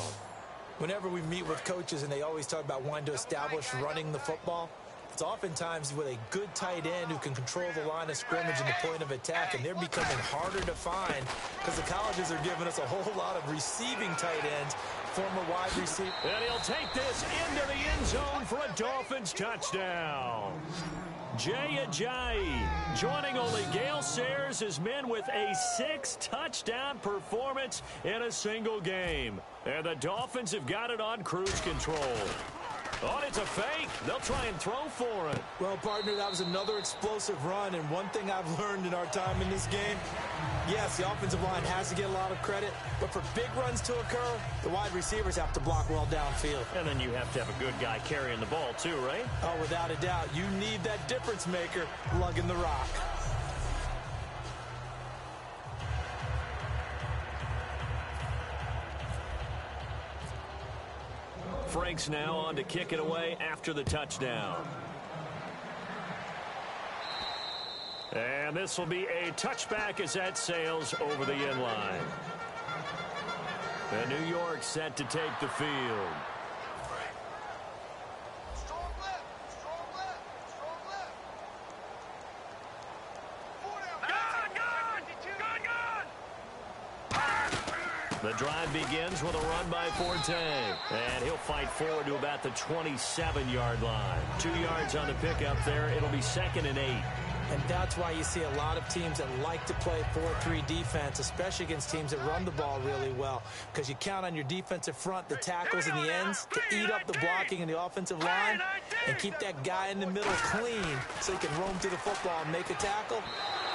Whenever we meet with coaches and they always talk about wanting to establish running the football, it's oftentimes with a good tight end who can control the line of scrimmage and the point of attack, and they're becoming harder to find because the colleges are giving us a whole lot of receiving tight ends, former wide receiver. And he'll take this into the end zone for a Dolphins touchdown. Jay Ajayi joining only Gale Sayers' his men with a 6-touchdown performance in a single game. And the Dolphins have got it on cruise control. Oh, it's a fake. They'll try and throw for it. Well, partner, that was another explosive run, and one thing I've learned in our time in this game, yes, the offensive line has to get a lot of credit, but for big runs to occur, the wide receivers have to block well downfield. And then you have to have a good guy carrying the ball too, right? Oh, without a doubt. You need that difference maker lugging the rock. Franks now on to kick it away after the touchdown. And this will be a touchback as that sails over the end line. And New York set to take the field. The drive begins with a run by Forte. And he'll fight forward to about the 27-yard line. 2 yards on the pickup there. It'll be 2nd and 8. And that's why you see a lot of teams that like to play 4-3 defense, especially against teams that run the ball really well. Because you count on your defensive front, the tackles and the ends, to eat up the blocking in the offensive line and keep that guy in the middle clean so he can roam through the football and make a tackle.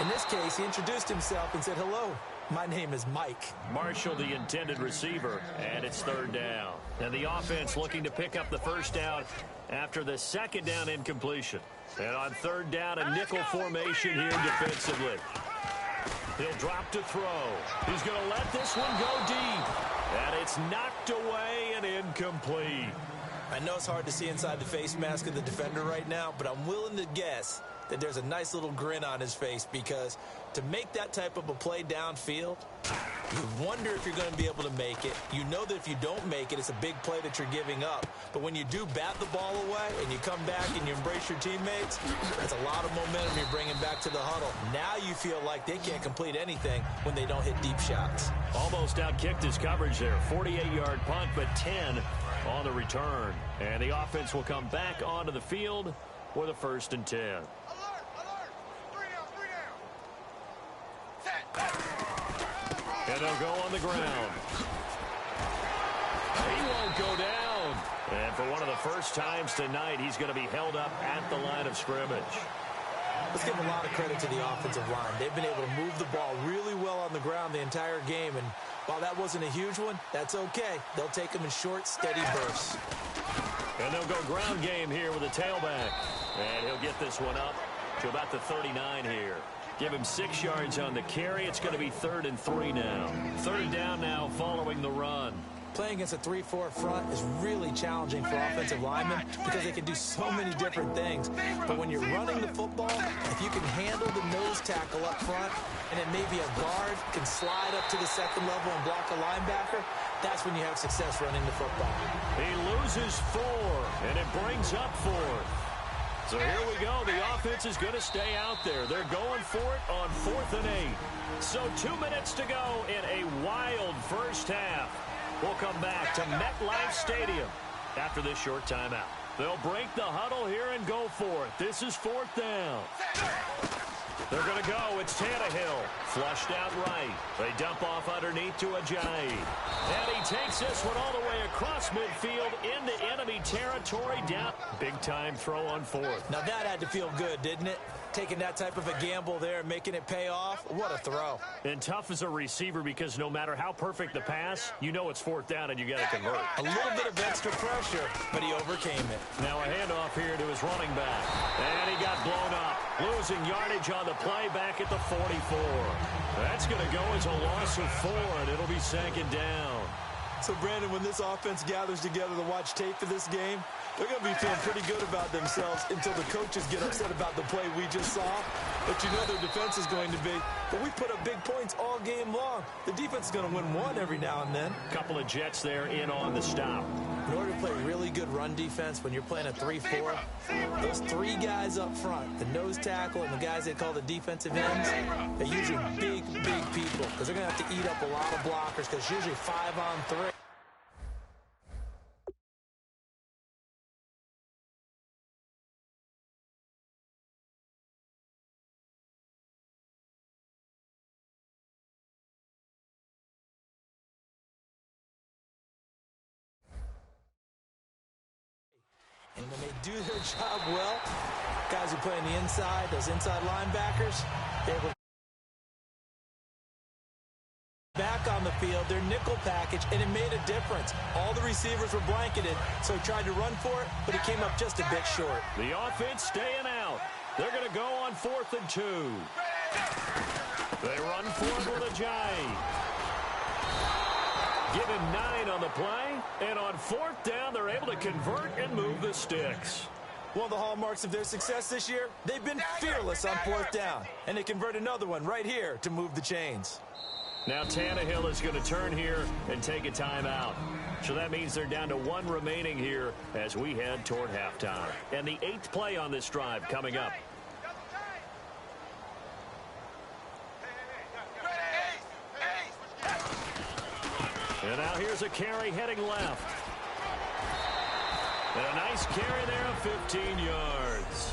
In this case, he introduced himself and said, "Hello, my name is Mike." Marshall, the intended receiver, and it's 3rd down. And the offense looking to pick up the first down after the 2nd down incompletion. And on 3rd down, a nickel formation here defensively. He'll drop to throw. He's going to let this one go deep. And it's knocked away and incomplete. I know it's hard to see inside the face mask of the defender right now, but I'm willing to guess that there's a nice little grin on his face because to make that type of a play downfield, you wonder if you're going to be able to make it. You know that if you don't make it, it's a big play that you're giving up. But when you do bat the ball away and you come back and you embrace your teammates, that's a lot of momentum you're bringing back to the huddle. Now you feel like they can't complete anything when they don't hit deep shots. Almost outkicked his coverage there. 48-yard punt, but 10 on the return. And the offense will come back onto the field with a 1st and 10. And they'll go on the ground. He won't go down. And for one of the first times tonight, he's going to be held up at the line of scrimmage. Let's give a lot of credit to the offensive line. They've been able to move the ball really well on the ground the entire game. And while that wasn't a huge one, that's okay. They'll take them in short, steady bursts. And they'll go ground game here with a tailback. And he'll get this one up to about the 39 here. Give him 6 yards on the carry. It's going to be 3rd and 3 now. 3rd down now following the run. Playing against a 3-4 front is really challenging for offensive linemen because they can do so many different things. But when you're running the football, if you can handle the nose tackle up front, and then maybe a guard can slide up to the second level and block a linebacker, that's when you have success running the football. He loses 4, and it brings up 4th. So here we go. The offense is going to stay out there. They're going for it on 4th and 8. So 2 minutes to go in a wild first half. We'll come back to MetLife Stadium after this short timeout. They'll break the huddle here and go for it. This is 4th down. They're going to go. It's Tannehill. Flushed out right. They dump off underneath to Ajayi. And he takes this one all the way across midfield into enemy territory. Down. Big-time throw on 4th. Now that had to feel good, didn't it? Taking that type of a gamble there, making it pay off. What a throw. And tough as a receiver because no matter how perfect the pass, you know it's 4th down and you got to convert. A little bit of extra pressure, but he overcame it. Now a handoff here to his running back. And he got blown up. Losing yardage on the play back at the 44. That's going to go as a loss of 4, and it'll be 2nd down. So, Brandon, when this offense gathers together to watch tape for this game, they're going to be feeling pretty good about themselves until the coaches get upset about the play we just saw. But you know their defense is going to be. But we put up big points all game long. The defense is going to win one every now and then. Couple of Jets there in on the stop. In order to play really good run defense when you're playing a 3-4, those 3 guys up front, the nose tackle and the guys they call the defensive ends, they're usually big people because they're going to have to eat up a lot of blockers because it's usually 5-on-3. And when they do their job well, guys who play on the inside, those inside linebackers, they were back on the field, their nickel package, and it made a difference. All the receivers were blanketed, so he tried to run for it, but he came up just a bit short. The offense staying out. They're going to go on 4th and 2. They run for it with Ajayi. Give him 9 on the play, and on 4th down, they're able to convert and move the sticks. One of the hallmarks of their success this year, they've been fearless on 4th down, and they convert another one right here to move the chains. Now Tannehill is going to turn here and take a timeout. So that means they're down to 1 remaining here as we head toward halftime. And the 8th play on this drive coming up. And now here's a carry heading left. And a nice carry there of 15 yards.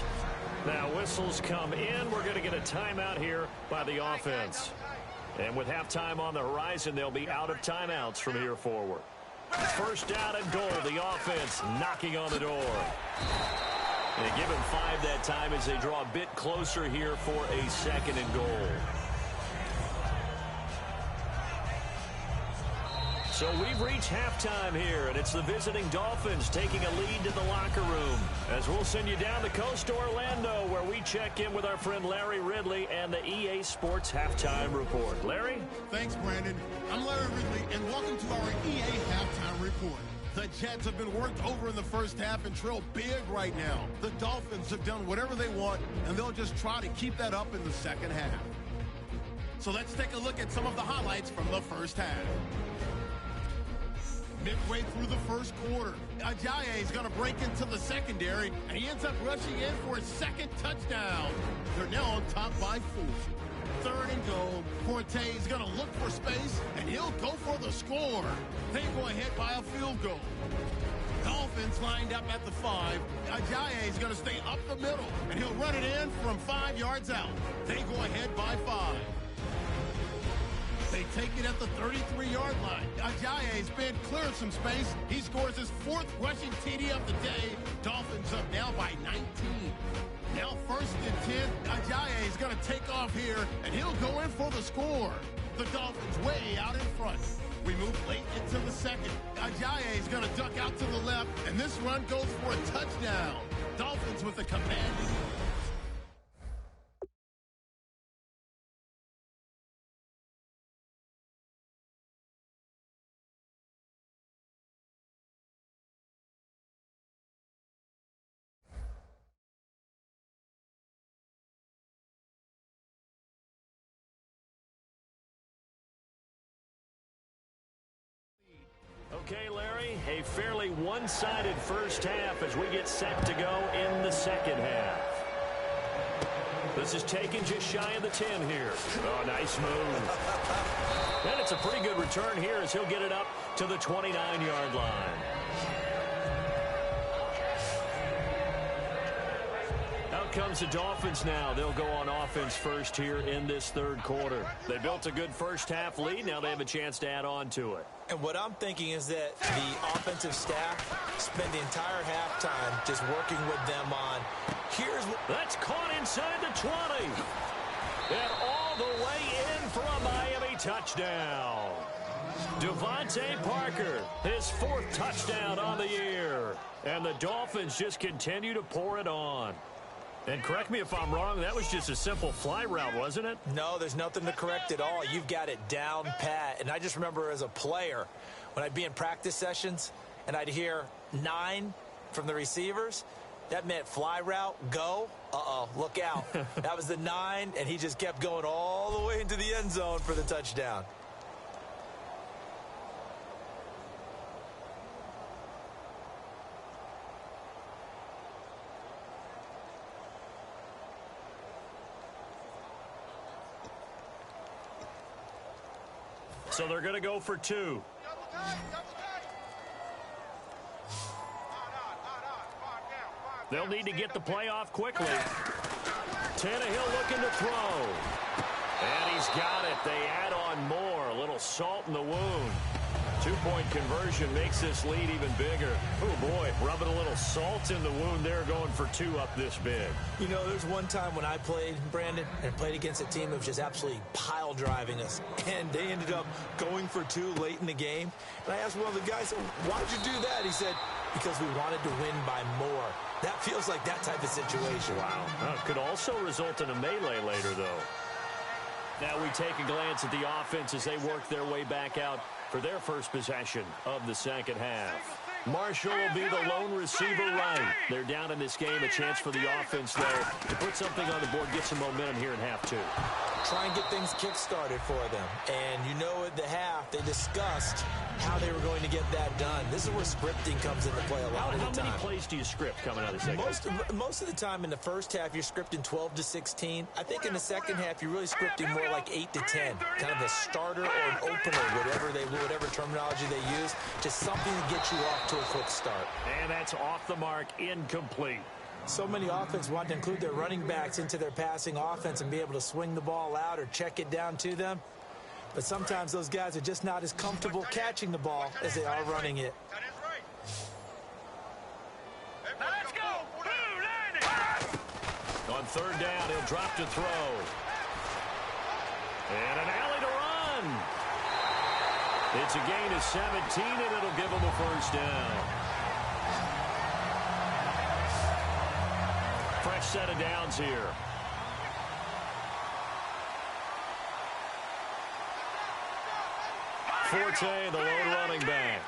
Now whistles come in. We're going to get a timeout here by the offense. And with halftime on the horizon, they'll be out of timeouts from here forward. 1st down and goal. The offense knocking on the door. They give him 5 that time as they draw a bit closer here for a 2nd and goal. So we've reached halftime here, and it's the visiting Dolphins taking a lead to the locker room. As we'll send you down the coast to Orlando, where we check in with our friend Larry Ridley and the EA Sports Halftime Report. Larry? Thanks, Brandon. I'm Larry Ridley, and welcome to our EA Halftime Report. The Jets have been worked over in the first half and trail big right now. The Dolphins have done whatever they want, and they'll just try to keep that up in the second half. So let's take a look at some of the highlights from the first half. Midway through the first quarter, Ajayi is going to break into the secondary, and he ends up rushing in for his 2nd touchdown. They're now on top by 4. 3rd and goal. Forte is going to look for space, and he'll go for the score. They go ahead by a field goal. Dolphins lined up at the 5. Ajayi is going to stay up the middle, and he'll run it in from 5 yards out. They go ahead by 5. They take it at the 33-yard line. Ajayi's been cleared some space. He scores his 4th rushing TD of the day. Dolphins up now by 19. Now 1st and 10. Ajayi is going to take off here, and he'll go in for the score. The Dolphins way out in front. We move late into the 2nd. Ajayi is going to duck out to the left, and this run goes for a touchdown. Dolphins with a commanding Okay, Larry, a fairly one-sided first half as we get set to go in the second half. This is taken just shy of the 10 here. Oh, nice move. And it's a pretty good return here as he'll get it up to the 29-yard line. Out comes the Dolphins now. They'll go on offense first here in this third quarter. They built a good first half lead. Now they have a chance to add on to it. And what I'm thinking is that the offensive staff spend the entire halftime just working with them on That's caught inside the 20. And all the way in for a Miami touchdown. Devontae Parker, his 4th touchdown on the year. And the Dolphins just continue to pour it on. And correct me if I'm wrong, that was just a simple fly route, wasn't it? No, there's nothing to correct at all. You've got it down pat. And I just remember as a player, when I'd be in practice sessions and I'd hear 9 from the receivers, that meant fly route, go. Uh-oh, look out. That was the 9, and he just kept going all the way into the end zone for the touchdown. So they're going to go for 2. They'll need to get the play off quickly. Tannehill looking to throw. And he's got it. They add on more. A little salt in the wound. 2-point conversion makes this lead even bigger. Oh, boy, rubbing a little salt in the wound there, going for 2 up this big. You know, there's one time when I played, Brandon, and played against a team that was just absolutely pile driving us. And they ended up going for 2 late in the game. And I asked one of the guys, why'd you do that? He said, because we wanted to win by more. That feels like that type of situation. Wow. Could also result in a melee later, though. Now we take a glance at the offense as they work their way back out for their first possession of the second half. Marshall will be the lone receiver right. They're down in this game. A chance for the offense, though, to put something on the board, get some momentum here in half 2. Try and get things kick-started for them. And you know at the half, they discussed how they were going to get that done. This is where scripting comes into play a lot of the time. How many plays do you script coming out of the second? Most of the time in the first half, you're scripting 12 to 16. I think in the second half, you're really scripting more like 8 to 10. Kind of a starter or an opener, whatever terminology they use. Just something to get you off to a quick start. And that's off the mark, incomplete. So many offenses want to include their running backs into their passing offense and be able to swing the ball out or check it down to them. But sometimes those guys are just not as comfortable catching the ball as they are running it. Let's go! On third down, he'll drop to throw. And an alley to run. It's a gain of 17, and it'll give him a first down. Fresh set of downs here. Forte, the lone running back.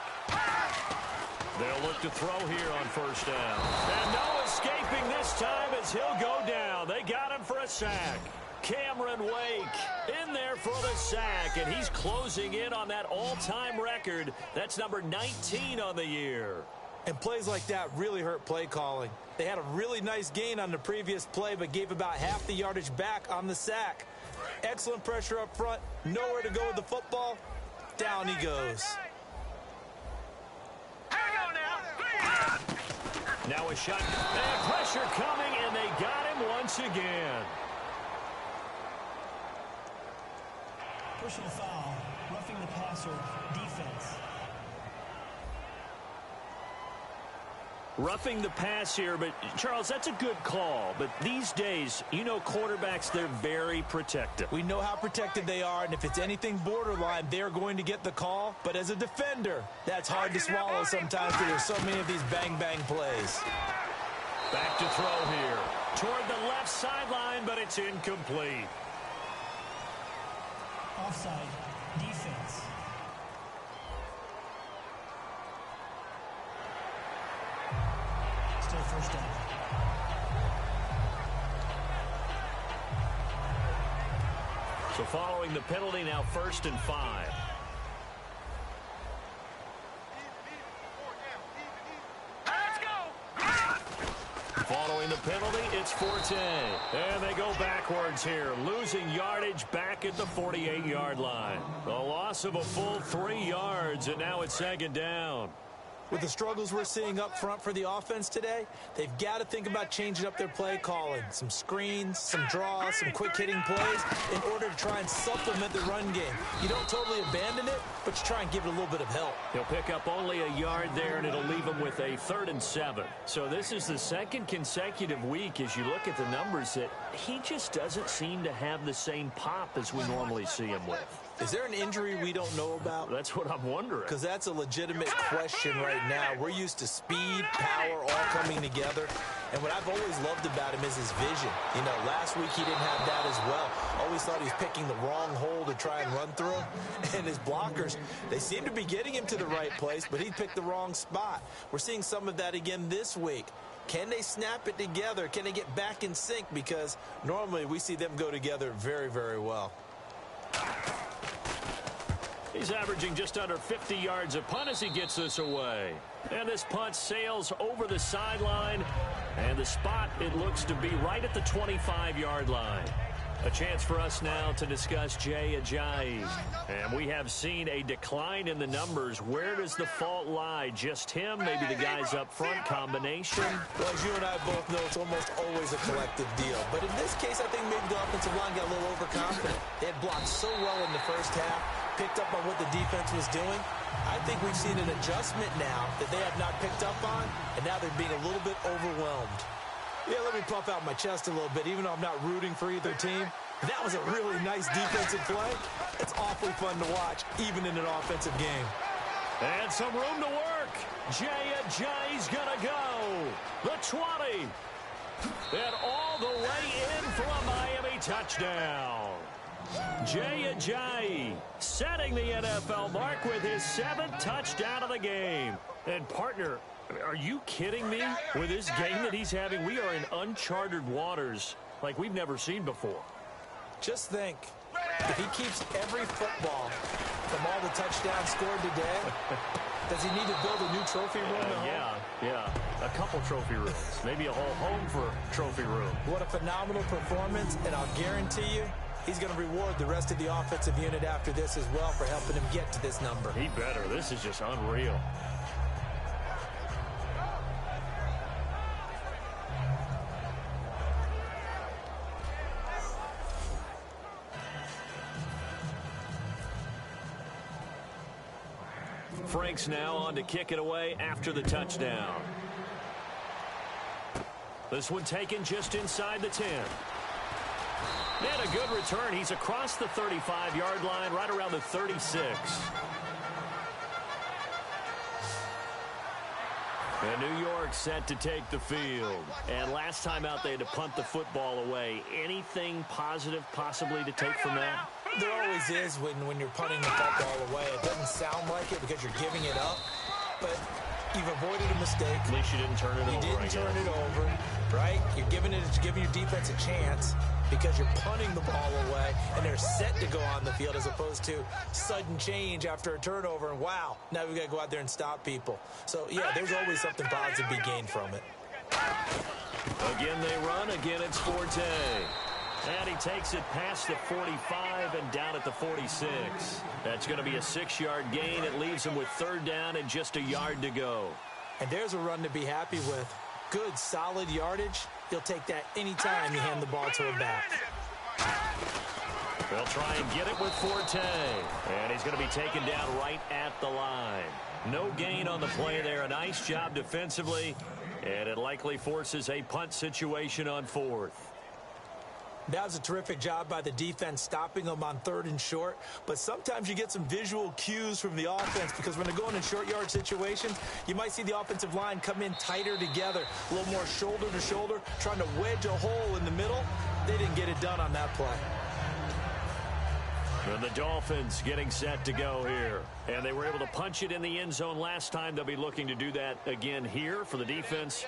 They'll look to throw here on first down. And no escaping this time as he'll go down. They got him for a sack. Cameron Wake in there for the sack, and he's closing in on that all-time record. That's number 19 on the year. And plays like that really hurt play calling. They had a really nice gain on the previous play, but gave about half the yardage back on the sack. Excellent pressure up front. Nowhere to go with the football. Down he goes. Hang on now. Now a shot. And pressure coming, and they got him once again. Personal foul, roughing the passer, defense. Roughing the pass here, but Charles, that's a good call. But these days, you know, quarterbacks, they're very protective. We know how protected they are, and if it's anything borderline, they're going to get the call. But as a defender, that's hard to swallow sometimes because there's so many of these bang-bang plays. Back to throw here. Toward the left sideline, but it's incomplete. Offside, defense. Still first down. So following the penalty, now 1st and 5. penalty. It's Forte. And they go backwards here, losing yardage back at the 48-yard line. A loss of a full 3 yards, and now it's second down. With the struggles we're seeing up front for the offense today, they've got to think about changing up their play calling. Some screens, some draws, some quick-hitting plays in order to try and supplement the run game. You don't totally abandon it, but you try and give it a little bit of help. He'll pick up only a yard there, and it'll leave him with a 3rd and 7. So this is the second consecutive week, as you look at the numbers, that he just doesn't seem to have the same pop as we normally see him with. Is there an injury we don't know about? That's what I'm wondering. Because that's a legitimate question right now. We're used to speed, power, all coming together. And what I've always loved about him is his vision. You know, last week he didn't have that as well. Always thought he was picking the wrong hole to try and run through. And his blockers, they seem to be getting him to the right place, but he picked the wrong spot. We're seeing some of that again this week. Can they snap it together? Can they get back in sync? Because normally we see them go together very, very well. He's averaging just under 50 yards a punt as he gets this away. And this punt sails over the sideline. And the spot, it looks to be right at the 25-yard line. A chance for us now to discuss Jay Ajayi. And we have seen a decline in the numbers. Where does the fault lie? Just him? Maybe the guys up front? Combination? Well, as you and I both know, it's almost always a collective deal. But in this case, I think maybe the offensive line got a little overconfident. They had blocked so well in the first half, picked up on what the defense was doing. I think we've seen an adjustment now that they have not picked up on, and now they're being a little bit overwhelmed. Yeah, let me puff out my chest a little bit, even though I'm not rooting for either team. That was a really nice defensive play. It's awfully fun to watch, even in an offensive game. And some room to work. Jay Ajayi's going to go. The 20. And all the way in for a Miami touchdown. Jay Ajayi setting the NFL mark with his 7th touchdown of the game. And partner, are you kidding me? With this game that he's having, we are in uncharted waters like we've never seen before. Just think, if he keeps every football from all the touchdowns scored today, does he need to build a new trophy room at home? Yeah. A couple trophy rooms. Maybe a whole home for trophy room. What a phenomenal performance, and I'll guarantee you, he's going to reward the rest of the offensive unit after this as well for helping him get to this number. He better. This is just unreal. Frank's now on to kick it away after the touchdown. This one taken just inside the 10. And a good return. He's across the 35-yard line, right around the 36. And New York set to take the field. And last time out, they had to punt the football away. Anything positive possibly to take from that? There always is when you're punting the football away. It doesn't sound like it because you're giving it up, but you've avoided a mistake. At least you didn't turn it over. You didn't turn it over, right? You're giving your defense a chance because you're punting the ball away, and they're set to go on the field as opposed to sudden change after a turnover, and wow, now we've got to go out there and stop people. So, yeah, there's always something positive to be gained from it. Again they run. Again it's Forte. And he takes it past the 45 and down at the 46. That's going to be a 6-yard gain. It leaves him with 3rd down and just a yard to go. And there's a run to be happy with. Good, solid yardage. You'll take that anytime you hand the ball to a back. They'll try and get it with Forte. And he's going to be taken down right at the line. No gain on the play there. A nice job defensively. And it likely forces a punt situation on 4th. That was a terrific job by the defense stopping them on 3rd and short. But sometimes you get some visual cues from the offense because when they're going in short yard situations, you might see the offensive line come in tighter together, a little more shoulder to shoulder, trying to wedge a hole in the middle. They didn't get it done on that play. And the Dolphins getting set to go here. And they were able to punch it in the end zone last time. They'll be looking to do that again here for the defense.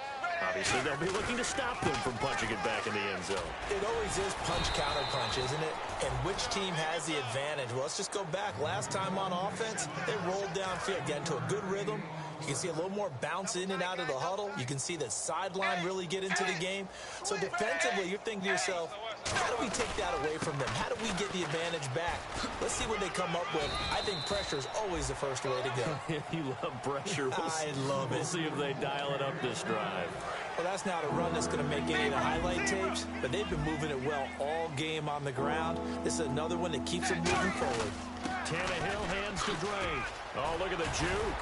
Obviously, they'll be looking to stop them from punching it back in the end zone. It always is punch-counter-punch, isn't it? And which team has the advantage? Well, let's just go back. Last time on offense, they rolled downfield, got into a good rhythm, You can see a little more bounce in and out of the huddle. You can see the sideline really get into the game. So defensively, you're thinking to yourself, how do we take that away from them? How do we get the advantage back? Let's see what they come up with. I think pressure is always the first way to go. You love pressure. I love it. We'll see if they dial it up this drive. Well, that's not a run that's going to make any of the highlight tapes, but they've been moving it well all game on the ground. This is another one that keeps them moving forward. Tannehill hands to Drake. Oh, look at the juke.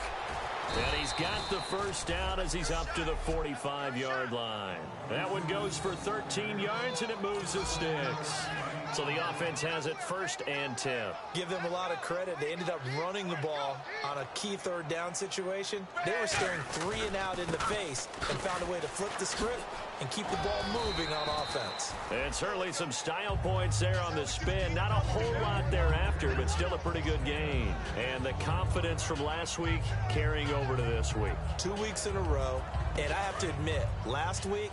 And he's got the first down as he's up to the 45-yard line. That one goes for 13 yards, and it moves the sticks. So the offense has it 1st and 10. Give them a lot of credit. They ended up running the ball on a key 3rd down situation. They were staring 3 and out in the face and found a way to flip the script and keep the ball moving on offense. And certainly some style points there on the spin. Not a whole lot thereafter, but still a pretty good gain. And the confidence from last week carrying over to this week. 2 weeks in a row. And I have to admit, last week,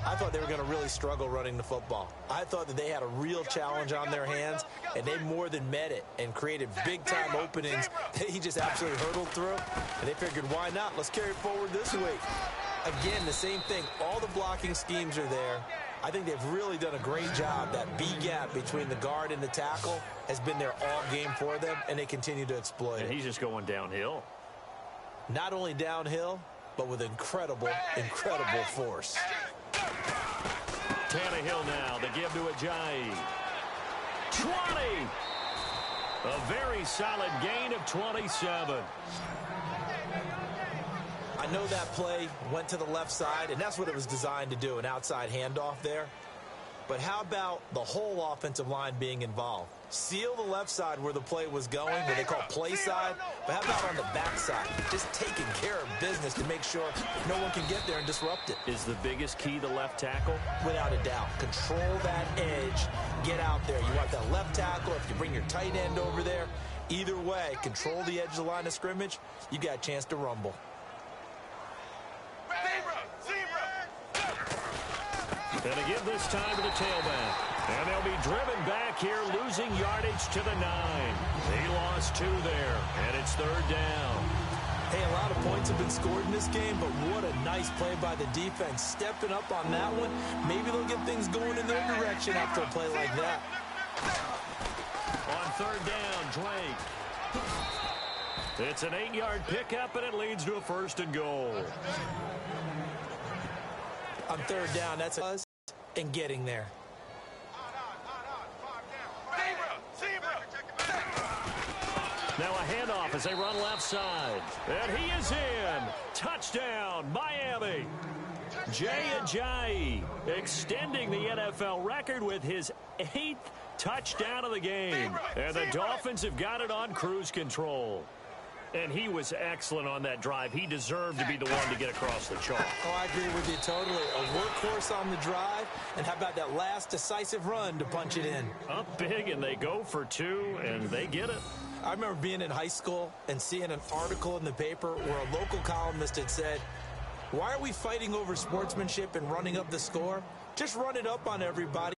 I thought they were going to really struggle running the football. I thought that they had a real challenge on their hands, and they more than met it and created big-time openings that he just absolutely hurdled through. And they figured, why not? Let's carry it forward this week. Again, the same thing. All the blocking schemes are there. I think they've really done a great job. That B-gap between the guard and the tackle has been there all game for them, and they continue to exploit it. And he's just going downhill. Not only downhill, but with incredible force. Tannehill now, the give to Ajayi. 20! A very solid gain of 27. I know that play went to the left side, and that's what it was designed to do, an outside handoff there. But how about the whole offensive line being involved? Seal the left side where the play was going, what they call play side, but how about on the back side? Just taking care of business to make sure no one can get there and disrupt it. Is the biggest key the left tackle? Without a doubt. Control that edge. Get out there. You want that left tackle. If you bring your tight end over there, either way, control the edge of the line of scrimmage, you got a chance to rumble. And again this time to the tailback. And they'll be driven back here, losing yardage to the 9. They lost 2 there, and it's 3rd down. Hey, a lot of points have been scored in this game, but what a nice play by the defense. Stepping up on that one, maybe they'll get things going in their direction after a play like that. On 3rd down, Drake. It's an 8-yard pickup, and it leads to a 1st and goal. On 3rd down, that's a buzz and getting there. Now a handoff as they run left side. And he is in. Touchdown, Miami. Jay Ajayi extending the NFL record with his 8th touchdown of the game. And the Dolphins have got it on cruise control. And he was excellent on that drive. He deserved to be the one to get across the chalk. Oh, I agree with you totally. A workhorse on the drive. And how about that last decisive run to punch it in? Up big, and they go for 2, and they get it. I remember being in high school and seeing an article in the paper where a local columnist had said, why are we fighting over sportsmanship and running up the score? Just run it up on everybody.